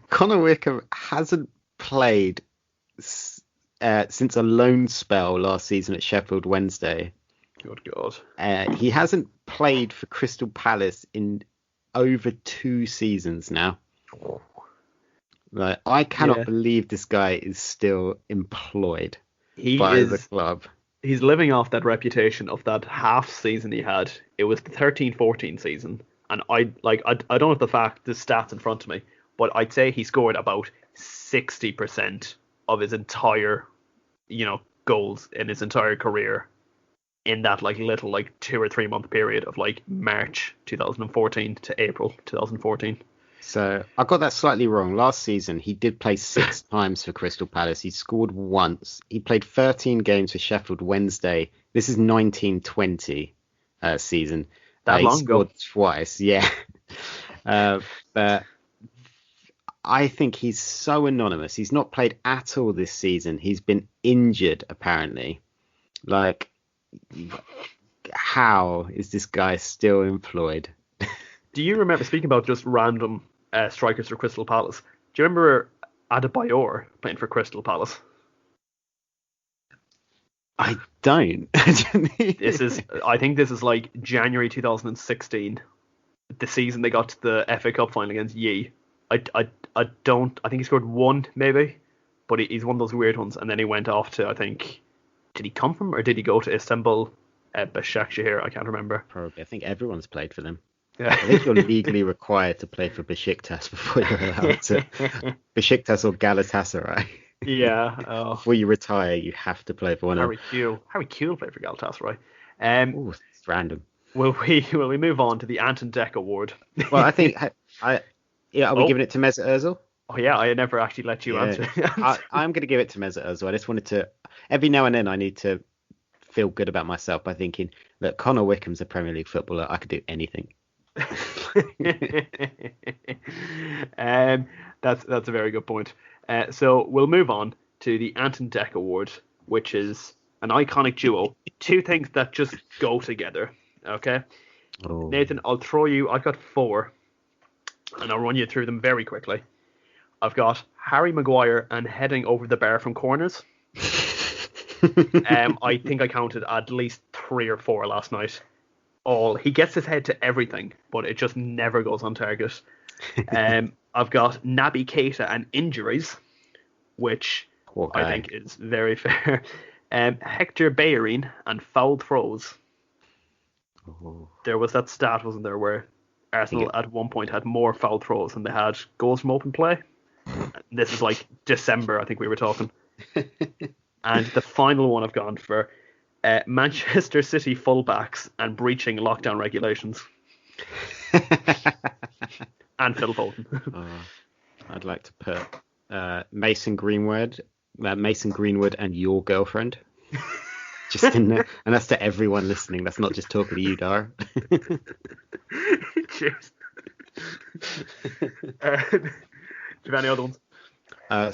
Speaker 1: Connor Wickham hasn't played since a loan spell last season at Sheffield Wednesday.
Speaker 2: Good God.
Speaker 1: He hasn't played for Crystal Palace in over 2 seasons now. I cannot believe this guy is still employed by the club.
Speaker 2: He's living off that reputation of that half season he had. It was the 13-14 season. And I don't have the stats in front of me, but I'd say he scored about 60% of his entire goals in his entire career in that little 2 or 3 month period of March 2014 to April 2014.
Speaker 1: So I got that slightly wrong. Last season he did play 6 times for Crystal Palace. He scored once. He played 13 games for Sheffield Wednesday. This is 1920 season.
Speaker 2: That long
Speaker 1: he scored
Speaker 2: ago.
Speaker 1: Twice, yeah. But I think he's so anonymous. He's not played at all this season. He's been injured, apparently. How is this guy still employed?
Speaker 2: Do you remember, speaking about just random strikers for Crystal Palace, do you remember Adebayor playing for Crystal Palace?
Speaker 1: I don't.
Speaker 2: I think this is January 2016, the season they got to the FA Cup final against Yi. I think he scored 1 maybe, but he's one of those weird ones. And then he went off to, I think, did he come from or did he go to Istanbul? Başakşehir, I can't remember.
Speaker 1: Probably. I think everyone's played for them.
Speaker 2: Yeah.
Speaker 1: I think you're legally required to play for Besiktas before you're allowed to. Besiktas or Galatasaray.
Speaker 2: Yeah.
Speaker 1: Before you retire, you have to play for one of them.
Speaker 2: Harry Kewell played for Galatasaray.
Speaker 1: It's random.
Speaker 2: Will we move on to the Anton Deck Award?
Speaker 1: Well, I think are we giving it to Mesut Ozil?
Speaker 2: Oh yeah, I never actually let you
Speaker 1: Yeah.
Speaker 2: answer.
Speaker 1: I'm going to give it to Mesut as well. I just wanted to, every now and then, I need to feel good about myself by thinking that Connor Wickham's a Premier League footballer. I could do anything.
Speaker 2: um, that's a very good point. So we'll move on to the Ant and Dec Award, which is an iconic duo. Two things that just go together. Okay,
Speaker 1: Oh.
Speaker 2: Nathan, I'll throw you. I've got four, and I'll run you through them very quickly. I've got Harry Maguire and heading over the bar from corners. I think I counted at least 3 or 4 last night. He gets his head to everything, but it just never goes on target. I've got Naby Keita and injuries, which I think is very fair. Hector Bellerin and foul throws.
Speaker 1: Oh.
Speaker 2: There was that stat, wasn't there, where Arsenal at one point had more foul throws than they had goals from open play. This is like December, I think we were talking. And the final one I've gone for Manchester City fullbacks and breaching lockdown regulations. And Phil Foden.
Speaker 1: I'd like to put Mason Greenwood and your girlfriend. Just in there. And that's to everyone listening. That's not just talking to you, Darragh.
Speaker 2: Cheers. Do you have any other ones?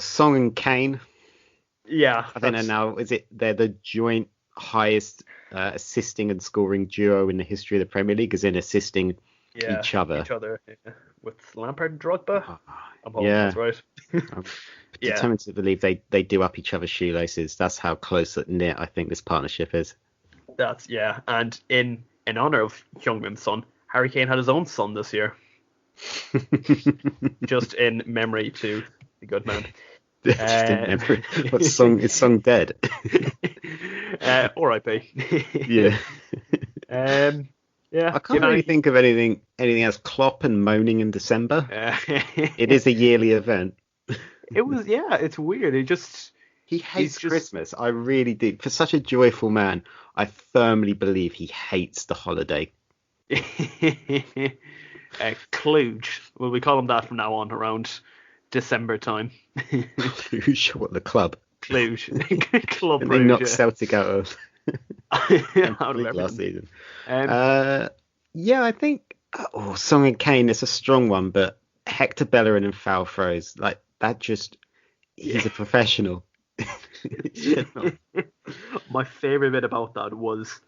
Speaker 1: Song and Kane.
Speaker 2: Yeah.
Speaker 1: I think they're the joint highest assisting and scoring duo in the history of the Premier League, as in assisting each other.
Speaker 2: Yeah. With Lampard and Drogba. I'm hoping that's right.
Speaker 1: I'm determined to believe they do up each other's shoelaces. That's how close knit I think this partnership is.
Speaker 2: And in honor of Heung-min's son, Harry Kane had his own son this year. Just in memory to the good man.
Speaker 1: Just in memory. Is Song dead?
Speaker 2: R.I.P.
Speaker 1: Yeah.
Speaker 2: Yeah.
Speaker 1: I can't really think of anything else. Klopp and moaning in December. It is a yearly event.
Speaker 2: It was, it's weird.
Speaker 1: He hates Christmas. I really do. For such a joyful man, I firmly believe he hates the holiday.
Speaker 2: Kluge. Well, we call him that from now on around December time.
Speaker 1: Kluge? What, the club?
Speaker 2: Kluge. Club
Speaker 1: and they knocked Celtic out of
Speaker 2: last
Speaker 1: season. I think Song and Kane is a strong one, but Hector Bellerin and foul throws, like that, he's a professional.
Speaker 2: My favourite bit about that was,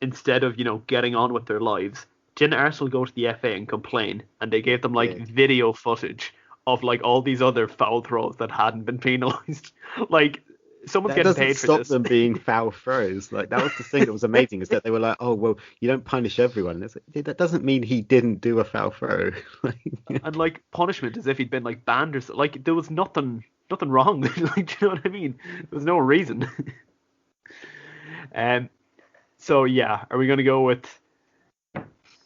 Speaker 2: instead of getting on with their lives, didn't Arsenal go to the FA and complain, and they gave them video footage of all these other foul throws that hadn't been penalised. Someone's getting paid for this. That doesn't
Speaker 1: stop them being foul throws. That was the thing that was amazing, is that they were like, oh, well, you don't punish everyone. And it's that doesn't mean he didn't do a foul throw.
Speaker 2: And punishment as if he'd been banned or something. There was nothing wrong. Do you know what I mean? There was no reason. So yeah, are we going to go with,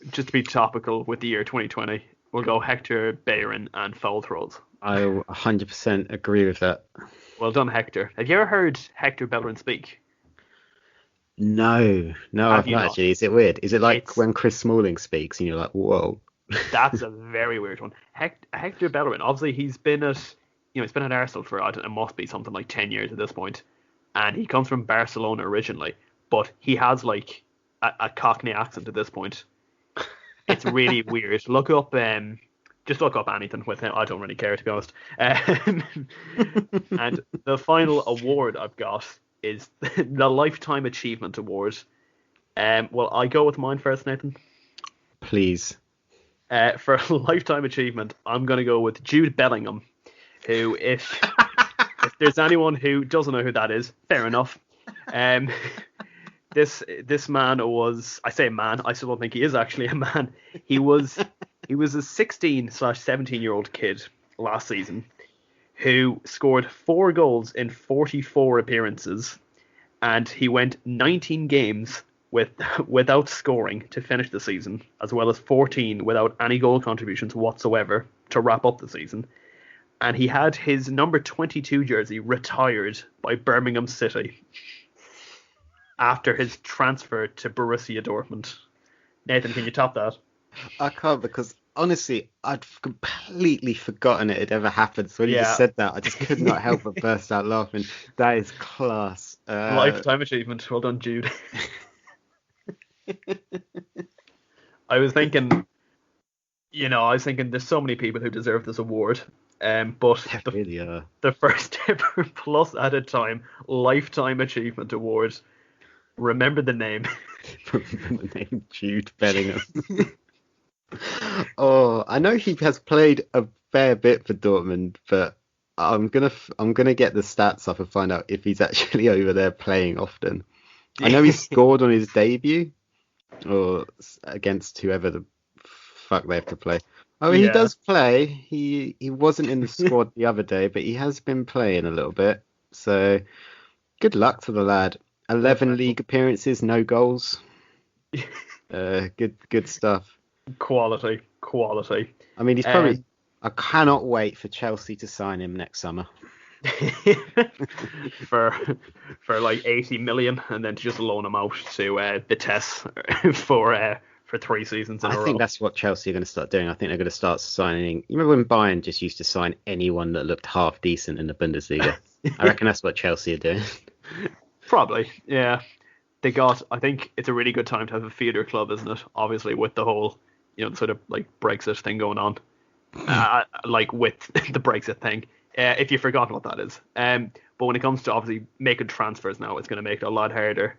Speaker 2: just to be topical with the year 2020, we'll go Hector Bellerin and foul throws.
Speaker 1: I 100% agree with that.
Speaker 2: Well done, Hector. Have you ever heard Hector Bellerin speak?
Speaker 1: No, I've not actually. Is it weird? Is it when Chris Smalling speaks and you're like, whoa?
Speaker 2: That's a very weird one. Hector Bellerin, obviously he's been at Arsenal for, it must be something like 10 years at this point, and he comes from Barcelona originally, but he has a Cockney accent at this point. It's really weird. Just look up anything with him. I don't really care, to be honest. And the final award I've got is the Lifetime Achievement Award. Well, I go with mine first, Nathan.
Speaker 1: Please.
Speaker 2: For Lifetime Achievement, I'm going to go with Jude Bellingham, who, if there's anyone who doesn't know who that is, fair enough. This man was, I say man, I still don't think he is actually a man. He was a 16/17-year-old kid last season who scored 4 goals in 44 appearances, and he went 19 games without scoring to finish the season, as well as 14 without any goal contributions whatsoever to wrap up the season. And he had his number 22 jersey retired by Birmingham City after his transfer to Borussia Dortmund. Nathan, can you top that?
Speaker 1: I can't, because honestly, I'd completely forgotten it had ever happened. So when you just said that, I just could not help but burst out laughing. That is class.
Speaker 2: Lifetime achievement. Well done, Jude. I was thinking there's so many people who deserve this award. But
Speaker 1: really are.
Speaker 2: The first ever plus at a time lifetime achievement award. Remember the name.
Speaker 1: Remember the name, Jude Bellingham. Oh, I know he has played a fair bit for Dortmund, but I'm gonna get the stats up and find out if he's actually over there playing often. I know he scored on his debut, or against whoever the fuck they have to play. Oh, he does play. He wasn't in the squad the other day, but he has been playing a little bit. So good luck to the lad. 11 league appearances, no goals. Good stuff.
Speaker 2: Quality.
Speaker 1: I mean, he's probably. I cannot wait for Chelsea to sign him next summer.
Speaker 2: for like 80 million, and then to just loan him out to Dits for 3 seasons in a row.
Speaker 1: I think that's what Chelsea are going to start doing. I think they're going to start signing. You remember when Bayern just used to sign anyone that looked half decent in the Bundesliga? I reckon that's what Chelsea are doing.
Speaker 2: Probably, yeah. I think it's a really good time to have a feeder club, isn't it? Obviously, with the whole, sort of like Brexit thing going on, like with the Brexit thing. If you've forgotten what that is. But when it comes to obviously making transfers now, it's going to make it a lot harder.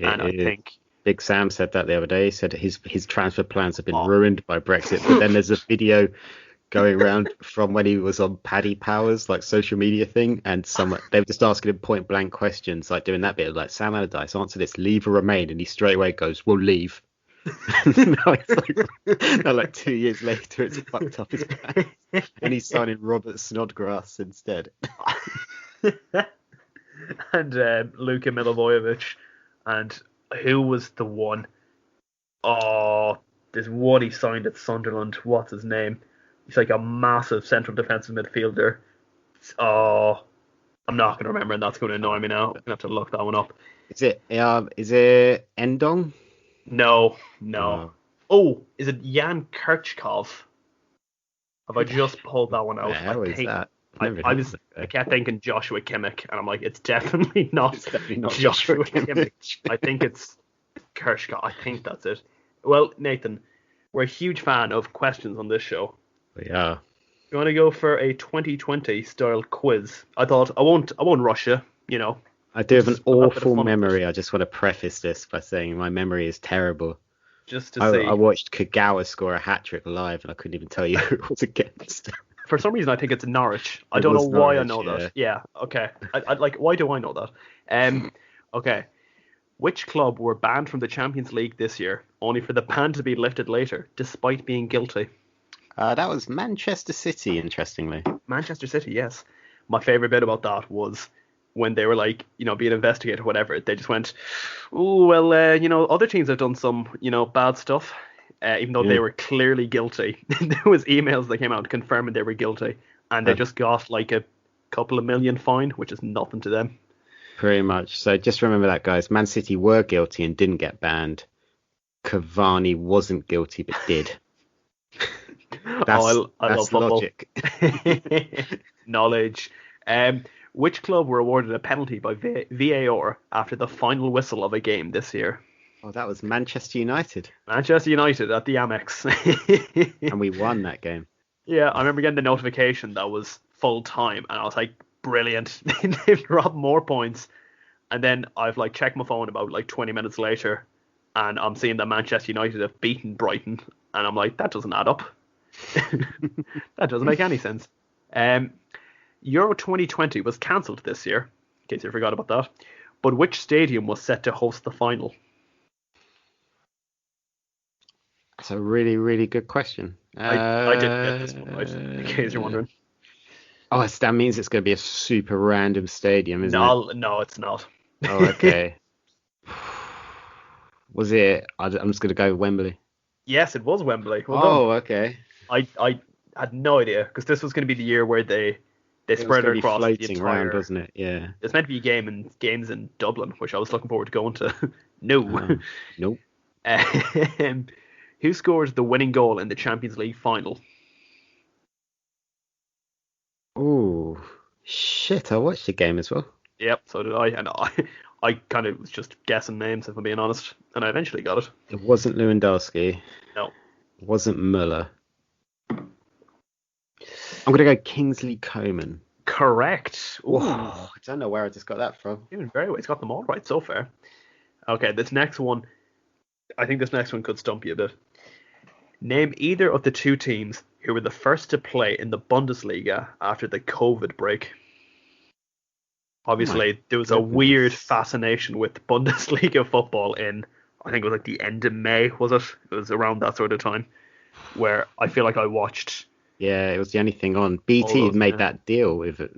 Speaker 2: I think
Speaker 1: Big Sam said that the other day. He said his transfer plans have been ruined by Brexit. But then there's a video going around from when he was on Paddy Power's like social media thing, and they were just asking him point blank questions, like doing that bit of like, Sam Allardyce, answer this, leave or remain, and he straight away goes, "We'll leave." now like 2 years later, it's fucked up his plan, and he's signing Robert Snodgrass instead.
Speaker 2: And Luka Milivojevic, and who was the one? Oh, there's one he signed at Sunderland. What's his name? He's like a massive central defensive midfielder. Oh, I'm not going to remember, and that's going to annoy me now. I'm going to have to look that one up.
Speaker 1: Is it Endong?
Speaker 2: No. Oh, is it Jan Kirchkov? Have I just pulled that one out?
Speaker 1: How is that?
Speaker 2: I kept thinking Joshua Kimmich, and I'm like, it's definitely not, Joshua Kimmich. I think it's Kirchkov. I think that's it. Well, Nathan, we're a huge fan of questions on this show.
Speaker 1: Yeah.
Speaker 2: You want to go for a 2020 style quiz? I thought I won't rush you.
Speaker 1: I do have an awful memory. I just want to preface this by saying my memory is terrible.
Speaker 2: Just to see.
Speaker 1: I watched Kagawa score a hat-trick live, and I couldn't even tell you who it was against.
Speaker 2: For some reason, I think it's Norwich. I don't know why I know that. Yeah, okay. Why do I know that? Okay. Which club were banned from the Champions League this year, only for the ban to be lifted later, despite being guilty?
Speaker 1: That was Manchester City, interestingly.
Speaker 2: Manchester City, yes. My favourite bit about that was when they were like, being investigated or whatever, they just went, oh, well, other teams have done some, bad stuff, even though they were clearly guilty. There was emails that came out confirming they were guilty, and they just got like a couple of million fine, which is nothing to them.
Speaker 1: Pretty much. So just remember that, guys. Man City were guilty and didn't get banned. Cavani wasn't guilty but did. That's
Speaker 2: love
Speaker 1: logic.
Speaker 2: Knowledge. Which club were awarded a penalty by VAR after the final whistle of a game this year?
Speaker 1: Oh, that was Manchester United.
Speaker 2: Manchester United at the Amex.
Speaker 1: And we won that game.
Speaker 2: Yeah, I remember getting the notification that was full time, and I was like, brilliant. They've dropped more points. And then I've checked my phone about 20 minutes later, and I'm seeing that Manchester United have beaten Brighton, and I'm like, that doesn't add up. That doesn't make any sense. Euro 2020 was cancelled this year, in case you forgot about that. But which stadium was set to host the final?
Speaker 1: That's a really, really good question.
Speaker 2: I didn't get this one right, in case you're wondering.
Speaker 1: Oh, that means it's going to be a super random stadium, isn't it?
Speaker 2: No, it's not.
Speaker 1: Oh, okay. Was it? I'm just going to go Wembley.
Speaker 2: Yes, it was Wembley.
Speaker 1: Well done. Okay.
Speaker 2: I had no idea, because this was going to be the year where they spread it across the entire.
Speaker 1: Around, wasn't it? Yeah.
Speaker 2: It's meant to be games in Dublin, which I was looking forward to going to. No.
Speaker 1: Nope.
Speaker 2: Who scored the winning goal in the Champions League final?
Speaker 1: Oh, shit, I watched the game as well.
Speaker 2: Yep, so did I, and I kind of was just guessing names, if I'm being honest, and I eventually got it.
Speaker 1: It wasn't Lewandowski.
Speaker 2: No.
Speaker 1: It wasn't Muller. I'm going to go Kingsley Coman.
Speaker 2: Correct.
Speaker 1: Whoa, I don't know where I just got that from.
Speaker 2: Even very well. He's got them all right so far. Okay, this next one, I think this next one could stump you a bit. Name either of the two teams who were the first to play in the Bundesliga after the COVID break. Obviously, there was a weird fascination with Bundesliga football in, I think it was like the end of May, was it? It was around that sort of time, where I feel like I watched.
Speaker 1: Yeah, it was the only thing on. BT had made that deal with it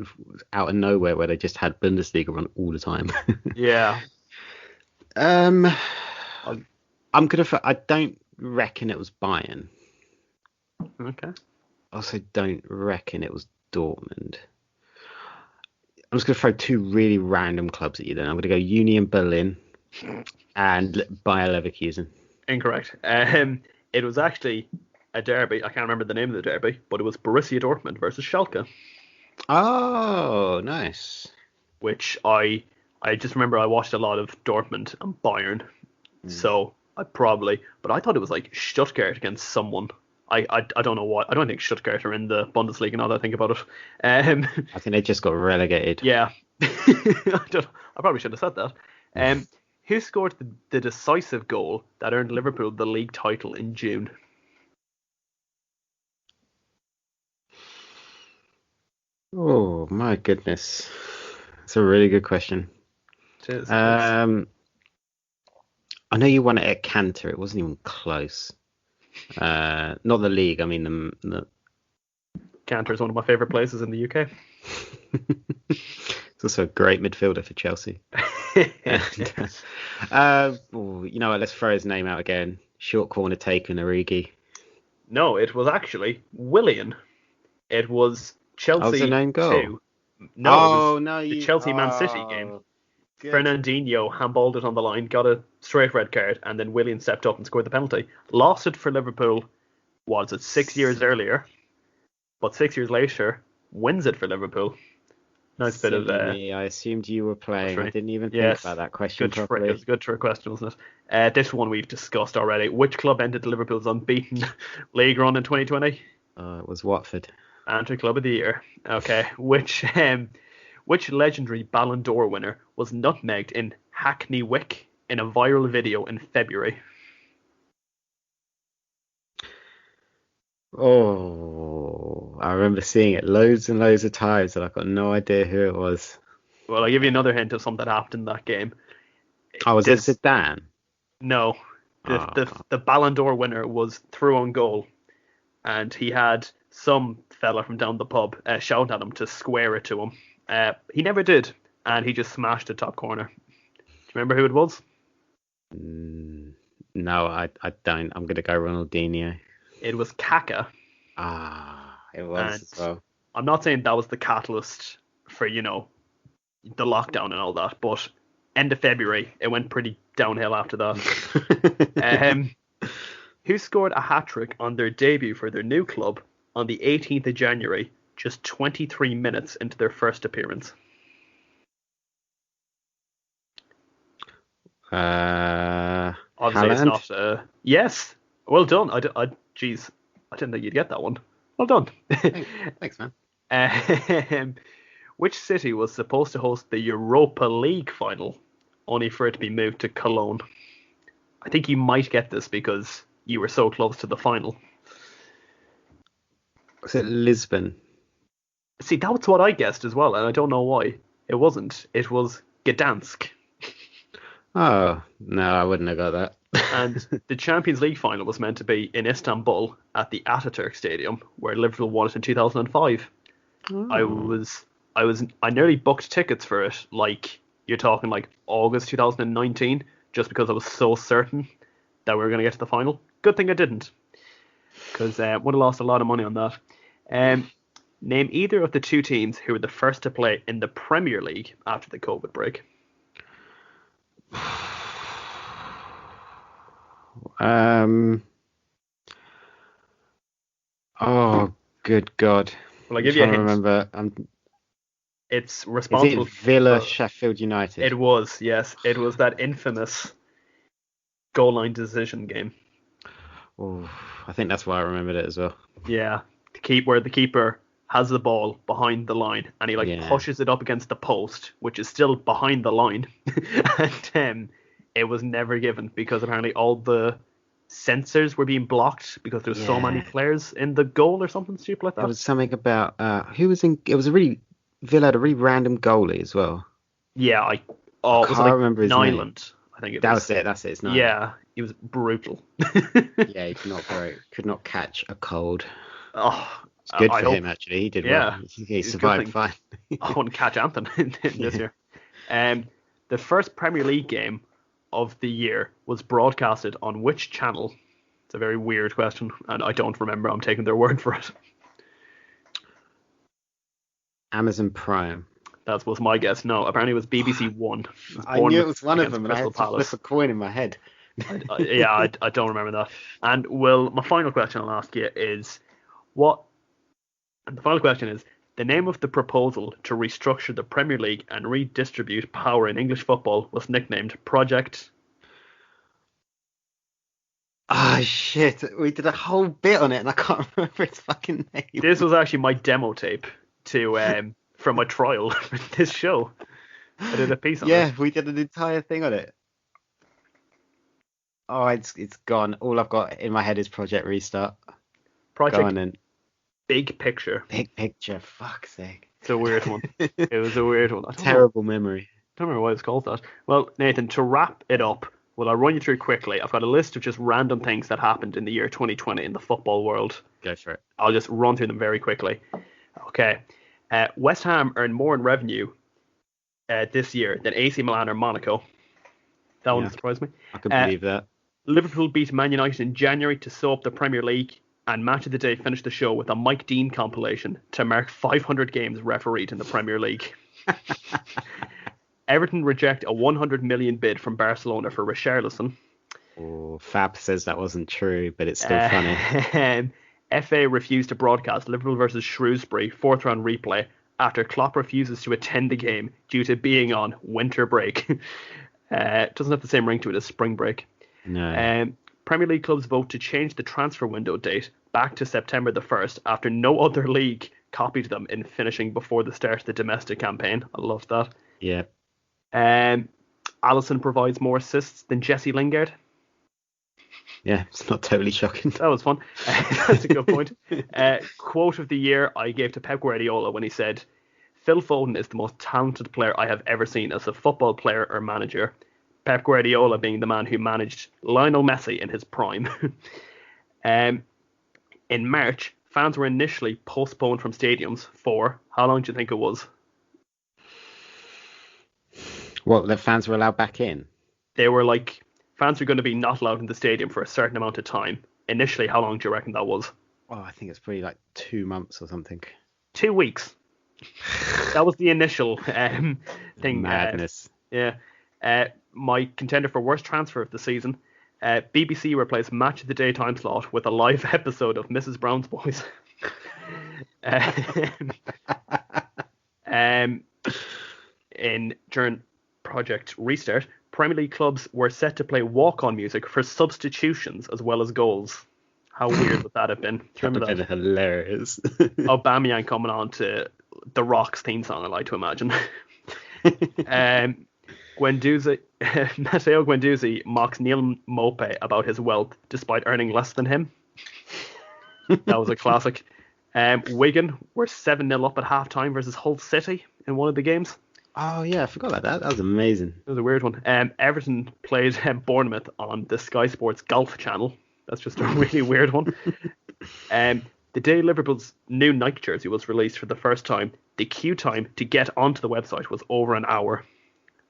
Speaker 1: out of nowhere where they just had Bundesliga on all the time.
Speaker 2: Yeah.
Speaker 1: I'm I don't reckon it was Bayern.
Speaker 2: Okay.
Speaker 1: I also don't reckon it was Dortmund. I'm just going to throw two really random clubs at you then. I'm going to go Union Berlin and Bayer Leverkusen.
Speaker 2: Incorrect. It was actually a derby. I can't remember the name of the derby, but it was Borussia Dortmund versus Schalke.
Speaker 1: Oh, nice.
Speaker 2: Which I just remember I watched a lot of Dortmund and Bayern. So I probably, but I thought it was like Stuttgart against someone. I don't know what. I don't think Stuttgart are in the Bundesliga now that I think about it.
Speaker 1: I think they just got relegated.
Speaker 2: Yeah. I probably should have said that. Who scored the decisive goal that earned Liverpool the league title in June?
Speaker 1: Oh, my goodness. It's a really good question.
Speaker 2: It is.
Speaker 1: I know you won it at Cantor. It wasn't even close. Not the league. I mean the.
Speaker 2: Cantor is one of my favourite places in the UK.
Speaker 1: It's also a great midfielder for Chelsea. And, you know what? Let's throw his name out again. Short corner taken, Origi.
Speaker 2: No, it was actually Willian. It was Chelsea.
Speaker 1: That was the name goal.
Speaker 2: 2. No, the Chelsea Man City game. Good. Fernandinho handballed it on the line, got a straight red card, and then Willian stepped up and scored the penalty. Lost it for Liverpool, was it 6 years earlier? But 6 years later, wins it for Liverpool. Nice bit of.
Speaker 1: I assumed you were playing. I didn't even think about that question properly.
Speaker 2: It was a good trick question, wasn't it? This one we've discussed already. Which club ended Liverpool's unbeaten league run in 2020?
Speaker 1: It was Watford.
Speaker 2: Anti Club of the Year. Okay. Which legendary Ballon d'Or winner was nutmegged in Hackney Wick in a viral video in February?
Speaker 1: Oh, I remember seeing it loads and loads of times, and I've got no idea who it was.
Speaker 2: Well, I'll give you another hint of something that happened in that game.
Speaker 1: Oh, was it Zidane?
Speaker 2: No. The Ballon d'Or winner was through on goal, and he had some fella from down the pub shout at him to square it to him. He never did, and he just smashed the top corner. Do you remember who it was?
Speaker 1: No, I don't. I'm going to go Ronaldinho.
Speaker 2: It was Kaka.
Speaker 1: It was as well.
Speaker 2: I'm not saying that was the catalyst for, the lockdown and all that, but end of February, it went pretty downhill after that. Who scored a hat-trick on their debut for their new club on the 18th of January, just 23 minutes into their first appearance? Obviously,
Speaker 1: Haaland?
Speaker 2: It's not. Yes, well done. Jeez, I didn't think you'd get that one. Well done.
Speaker 1: Thanks, man.
Speaker 2: Which city was supposed to host the Europa League final, only for it to be moved to Cologne? I think you might get this because you were so close to the final.
Speaker 1: Was it Lisbon?
Speaker 2: See, that's what I guessed as well, and I don't know why. It wasn't. It was Gdansk.
Speaker 1: Oh, no, I wouldn't have got that.
Speaker 2: And the Champions League final was meant to be in Istanbul at the Atatürk Stadium, where Liverpool won it in 2005.
Speaker 1: Oh.
Speaker 2: I nearly booked tickets for it, like you're talking like August 2019, just because I was so certain that we were going to get to the final. Good thing I didn't, because would have lost a lot of money on that. Name either of the two teams who were the first to play in the Premier League after the COVID break.
Speaker 1: Oh, good God.
Speaker 2: Will I
Speaker 1: I'm
Speaker 2: give you a
Speaker 1: trying to
Speaker 2: hint?
Speaker 1: remember.
Speaker 2: It's
Speaker 1: Is it
Speaker 2: responsible
Speaker 1: Villa,
Speaker 2: for.
Speaker 1: Sheffield United?
Speaker 2: It was, yes. It was that infamous goal line decision game.
Speaker 1: Oh, I think that's why I remembered it as well.
Speaker 2: Yeah, where the keeper has the ball behind the line and he like
Speaker 1: Yeah.
Speaker 2: pushes it up against the post, which is still behind the line, and it was never given because apparently all the sensors were being blocked because there was so many
Speaker 1: Yeah.
Speaker 2: players in the goal or something stupid like
Speaker 1: There
Speaker 2: that.
Speaker 1: was something about who was in. It was a really Villa had a really random goalie as well.
Speaker 2: Yeah,
Speaker 1: I
Speaker 2: was it
Speaker 1: can't
Speaker 2: like
Speaker 1: remember his name.
Speaker 2: Nyland? I think it
Speaker 1: That
Speaker 2: is.
Speaker 1: was it. That's it. It's Nyland.
Speaker 2: Yeah, he was brutal.
Speaker 1: Yeah, he's not great. Could not catch a cold.
Speaker 2: Oh,
Speaker 1: It's good
Speaker 2: I
Speaker 1: for him
Speaker 2: hope.
Speaker 1: actually. He did well.
Speaker 2: Yeah,
Speaker 1: He
Speaker 2: it's a good
Speaker 1: survived
Speaker 2: thing.
Speaker 1: fine.
Speaker 2: I wouldn't catch Anthem in this
Speaker 1: Yeah.
Speaker 2: year. The first Premier League game of the year was broadcasted on which channel? It's a very weird question, and I don't remember. I'm taking their word for it.
Speaker 1: Amazon Prime.
Speaker 2: That was my guess. No, apparently it was BBC One. It was
Speaker 1: I knew it
Speaker 2: Bournemouth
Speaker 1: was one of
Speaker 2: against
Speaker 1: them, and I
Speaker 2: Crystal
Speaker 1: had to flip
Speaker 2: Palace.
Speaker 1: a coin in my head.
Speaker 2: I don't remember that. And my final question I'll ask you is what? And the final question is the name of the proposal to restructure the Premier League and redistribute power in English football was nicknamed Project.
Speaker 1: Ah, shit. We did a whole bit on it, and I can't remember its fucking name.
Speaker 2: This was actually my demo tape to for my trial for this show. I did a piece on it.
Speaker 1: Yeah, we did an entire thing on it. Oh, it's gone. All I've got in my head is Project Restart. Go
Speaker 2: Project
Speaker 1: on then.
Speaker 2: Big Picture.
Speaker 1: Big picture. Fuck's sake.
Speaker 2: It's a weird one. It was a weird one.
Speaker 1: Terrible memory.
Speaker 2: Don't remember why it's called that. Well, Nathan, to wrap it up, well, I'll run you through quickly. I've got a list of just random things that happened in the year 2020 in the football world.
Speaker 1: Go for it.
Speaker 2: I'll just run through them very quickly. Okay. West Ham earned more in revenue this year than AC Milan or Monaco. That one surprised me.
Speaker 1: I can believe that.
Speaker 2: Liverpool beat Man United in January to sew up the Premier League, and Match of the Day finished the show with a Mike Dean compilation to mark 500 games refereed in the Premier League. Everton reject a 100 million bid from Barcelona for Richarlison.
Speaker 1: Oh, Fab says that wasn't true, but it's still funny.
Speaker 2: FA refused to broadcast Liverpool versus Shrewsbury fourth round replay after Klopp refuses to attend the game due to being on winter break. It doesn't have the same ring to it as spring break.
Speaker 1: No.
Speaker 2: Premier League clubs vote to change the transfer window date back to September the 1st after no other league copied them in finishing before the start of the domestic campaign. I love that.
Speaker 1: Yeah.
Speaker 2: Alisson provides more assists than Jesse Lingard.
Speaker 1: Yeah, it's not totally shocking.
Speaker 2: That was fun. That's a good point. Quote of the year I gave to Pep Guardiola when he said, Phil Foden is the most talented player I have ever seen as a football player or manager. Pep Guardiola being the man who managed Lionel Messi in his prime. In March, fans were initially postponed from stadiums for, how long do you think it was?
Speaker 1: What, the fans were allowed back in?
Speaker 2: They were like, fans were going to be not allowed in the stadium for a certain amount of time. Initially, how long do you reckon that was?
Speaker 1: Oh, I think it's probably like 2 months or something.
Speaker 2: 2 weeks. That was the initial thing.
Speaker 1: Madness.
Speaker 2: Yeah. My contender for worst transfer of the season, BBC replaced Match of the Day time slot with a live episode of Mrs. Brown's Boys. During Project Restart, Premier League clubs were set to play walk-on music for substitutions as well as goals. How weird would that have been?
Speaker 1: Remember that? Hilarious.
Speaker 2: Aubameyang coming on to The Rock's theme song, I like to imagine. Matteo Guendouzi mocks Neil Maupay about his wealth despite earning less than him. That was a classic. Wigan were 7-0 up at half-time versus Hull City in one of the games.
Speaker 1: Oh, yeah, I forgot about that. That was amazing.
Speaker 2: It was a weird one. Everton played Bournemouth on the Sky Sports Golf channel. That's just a really weird one. The day Liverpool's new Nike jersey was released for the first time, the queue time to get onto the website was over an hour.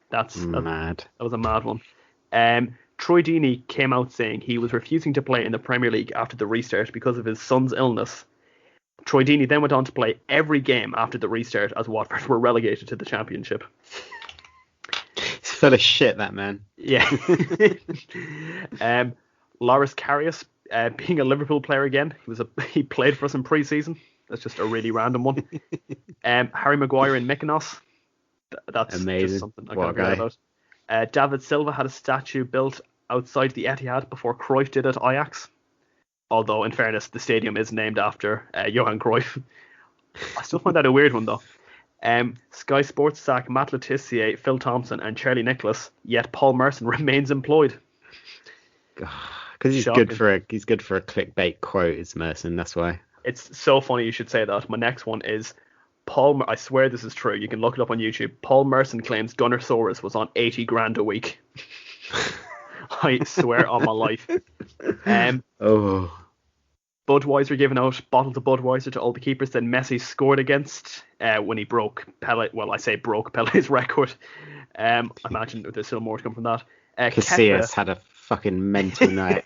Speaker 2: That's mad. That was a mad one. Troy Deeney came out saying he was refusing to play in the Premier League after the restart because of his son's illness. Troy Deeney then went on to play every game after the restart as Watford were relegated to the Championship.
Speaker 1: He's full of shit, that man.
Speaker 2: Yeah. Loris Karius being a Liverpool player again. He played for us in pre-season. That's just a really random one. Harry Maguire in Mykonos. That's
Speaker 1: amazing.
Speaker 2: Just something I can't forget about. David Silva had a statue built outside the Etihad before Cruyff did at Ajax. Although, in fairness, the stadium is named after Johan Cruyff. I still find that a weird one, though. Sky Sports sack Matt Letizia, Phil Thompson, and Charlie Nicholas. Yet Paul Merson remains employed.
Speaker 1: Because he's good for a clickbait quote, is Merson. That's why.
Speaker 2: It's so funny you should say that. My next one is I swear this is true. You can look it up on YouTube. Paul Merson claims Gunnersaurus was on 80 grand a week. I swear on my life. Budweiser giving out bottles of Budweiser to all the keepers that Messi scored against when he broke Pele. Well, I say broke Pele's record. I imagine there's still more to come from that.
Speaker 1: Casillas had a fucking mental night.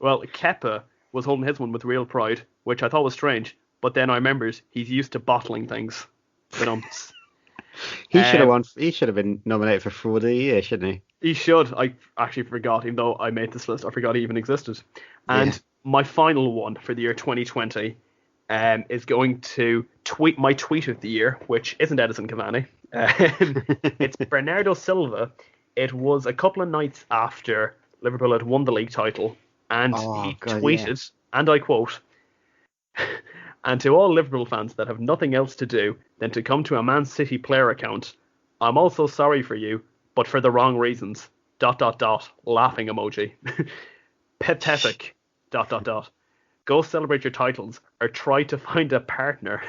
Speaker 2: Well, Kepa was holding his one with real pride, which I thought was strange. But then I remembered he's used to bottling things.
Speaker 1: He should have won. He should have been nominated for Fraud of the Year, shouldn't he?
Speaker 2: He should. I actually forgot, even though I made this list, I forgot he even existed. And my final one for the year 2020 is going to my tweet of the year, which isn't Edison Cavani. It's Bernardo Silva. It was a couple of nights after Liverpool had won the league title, and he tweeted, and I quote, "And to all Liverpool fans that have nothing else to do than to come to a Man City player account, I'm also sorry for you, but for the wrong reasons. ... Laughing emoji. Pathetic ... Go celebrate your titles or try to find a partner.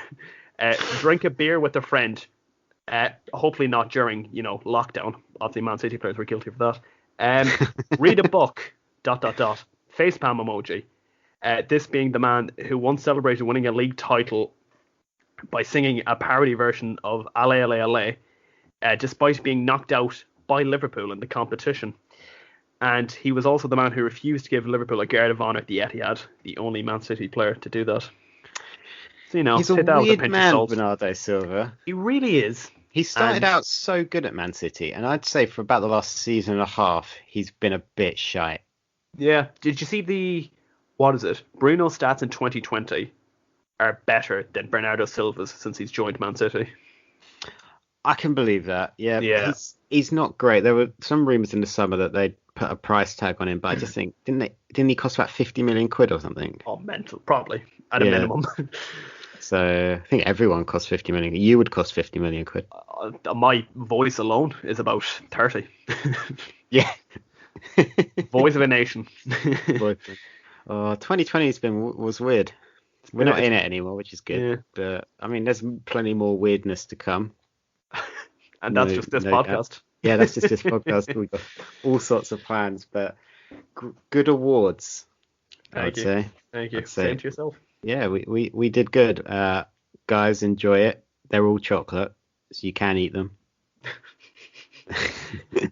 Speaker 2: Drink a beer with a friend. Hopefully not during, lockdown. Obviously, Man City players were guilty for that. Read a book ... Facepalm emoji. This being the man who once celebrated winning a league title by singing a parody version of Ale Ale Ale, despite being knocked out by Liverpool in the competition. And he was also the man who refused to give Liverpool a guard of honour at the Etihad, the only Man City player to do that. So,
Speaker 1: he's a weird man, Bernardo Silva.
Speaker 2: He really is.
Speaker 1: He started out so good at Man City, and I'd say for about the last season and a half, he's been a bit shy.
Speaker 2: Yeah. Did you see Bruno's stats in 2020 are better than Bernardo Silva's since he's joined Man City.
Speaker 1: I can believe that. Yeah. He's not great. There were some rumours in the summer that they'd put a price tag on him, but I just think didn't he cost about 50 million quid or something?
Speaker 2: Oh, mental, probably at a minimum.
Speaker 1: So I think everyone costs 50 million. You would cost 50 million quid.
Speaker 2: My voice alone is about 30.
Speaker 1: Yeah.
Speaker 2: Voice of a nation.
Speaker 1: 2020 was weird. We're not in it anymore, which is good. Yeah. But I mean, there's plenty more weirdness to come.
Speaker 2: And that's just this podcast.
Speaker 1: Yeah, that's just this podcast. We've got all sorts of plans, but good awards.
Speaker 2: Thank you. Thank you. Same to yourself.
Speaker 1: Yeah, we did good. Guys, enjoy it. They're all chocolate, so you can eat them.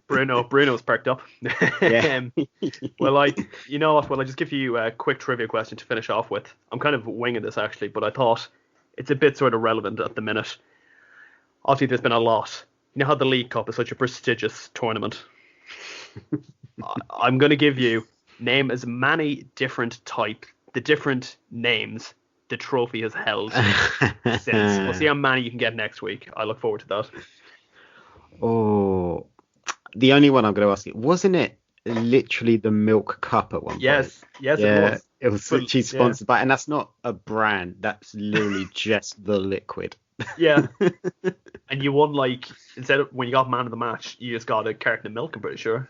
Speaker 2: Bruno's perked up.
Speaker 1: Yeah.
Speaker 2: Well, you know what? Well, I'll just give you a quick trivia question to finish off with. I'm kind of winging this actually, but I thought it's a bit sort of relevant at the minute. Obviously, there's been a lot. You know how the League Cup is such a prestigious tournament? I'm going to give you name as many different the different names the trophy has held since. We'll see how many you can get next week. I look forward to that.
Speaker 1: Oh, the only one I'm going to ask you, wasn't it literally the Milk Cup at one point?
Speaker 2: Yes, it was.
Speaker 1: It was she's sponsored by, and that's not a brand. That's literally just the liquid.
Speaker 2: Yeah. And you won instead of when you got man of the match, you just got a carton of milk, I'm pretty sure.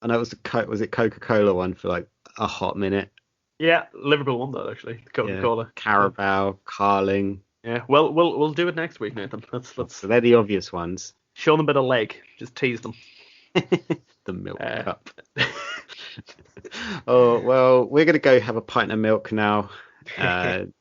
Speaker 1: And that was it Coca-Cola one for a hot minute?
Speaker 2: Yeah, Liverpool won that actually. Coca-Cola.
Speaker 1: Yeah, Carabao, Carling.
Speaker 2: Yeah. Well, we'll do it next week, Nathan. Let's.
Speaker 1: So they're the obvious ones.
Speaker 2: Show them a bit of leg. Just tease them.
Speaker 1: The Milk Cup. Oh, well, we're going to go have a pint of milk now.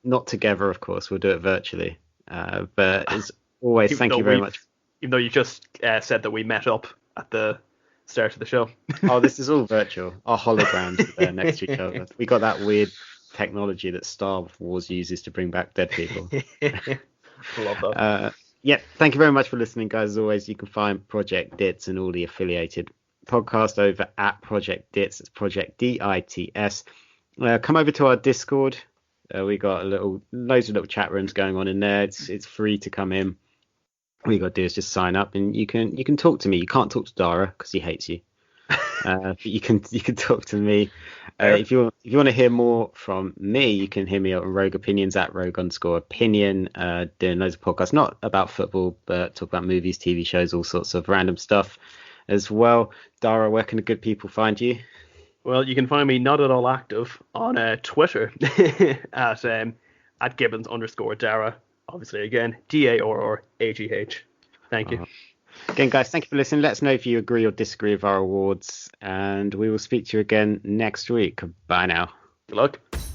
Speaker 1: Not together, of course. We'll do it virtually. But as always, thank you very much.
Speaker 2: Even though you just said that we met up at the start of the show.
Speaker 1: Oh, this is all virtual. Our holograms are next to each other. We got that weird technology that Star Wars uses to bring back dead people.
Speaker 2: Love that.
Speaker 1: Yeah, thank you very much for listening, guys. As always, you can find Project Dits and all the affiliated podcast over at Project Dits. It's Project DITS. Come over to our Discord. We got loads of little chat rooms going on in there. It's free to come in. All you got to do is just sign up, and you can talk to me. You can't talk to Darragh because he hates you. But you can talk to me. If you want to hear more from me, you can hear me on Rogue Opinions at Rogue_Opinion, doing loads of podcasts, not about football, but talk about movies, TV shows, all sorts of random stuff as well. Darragh, where can the good people find you?
Speaker 2: Well, you can find me not at all active on Twitter at Gibbons_Darragh. Obviously, again, DARRAGH. Thank you.
Speaker 1: Again, guys, thank you for listening. Let us know if you agree or disagree with our awards, and we will speak to you again next week. Bye now.
Speaker 2: Good luck.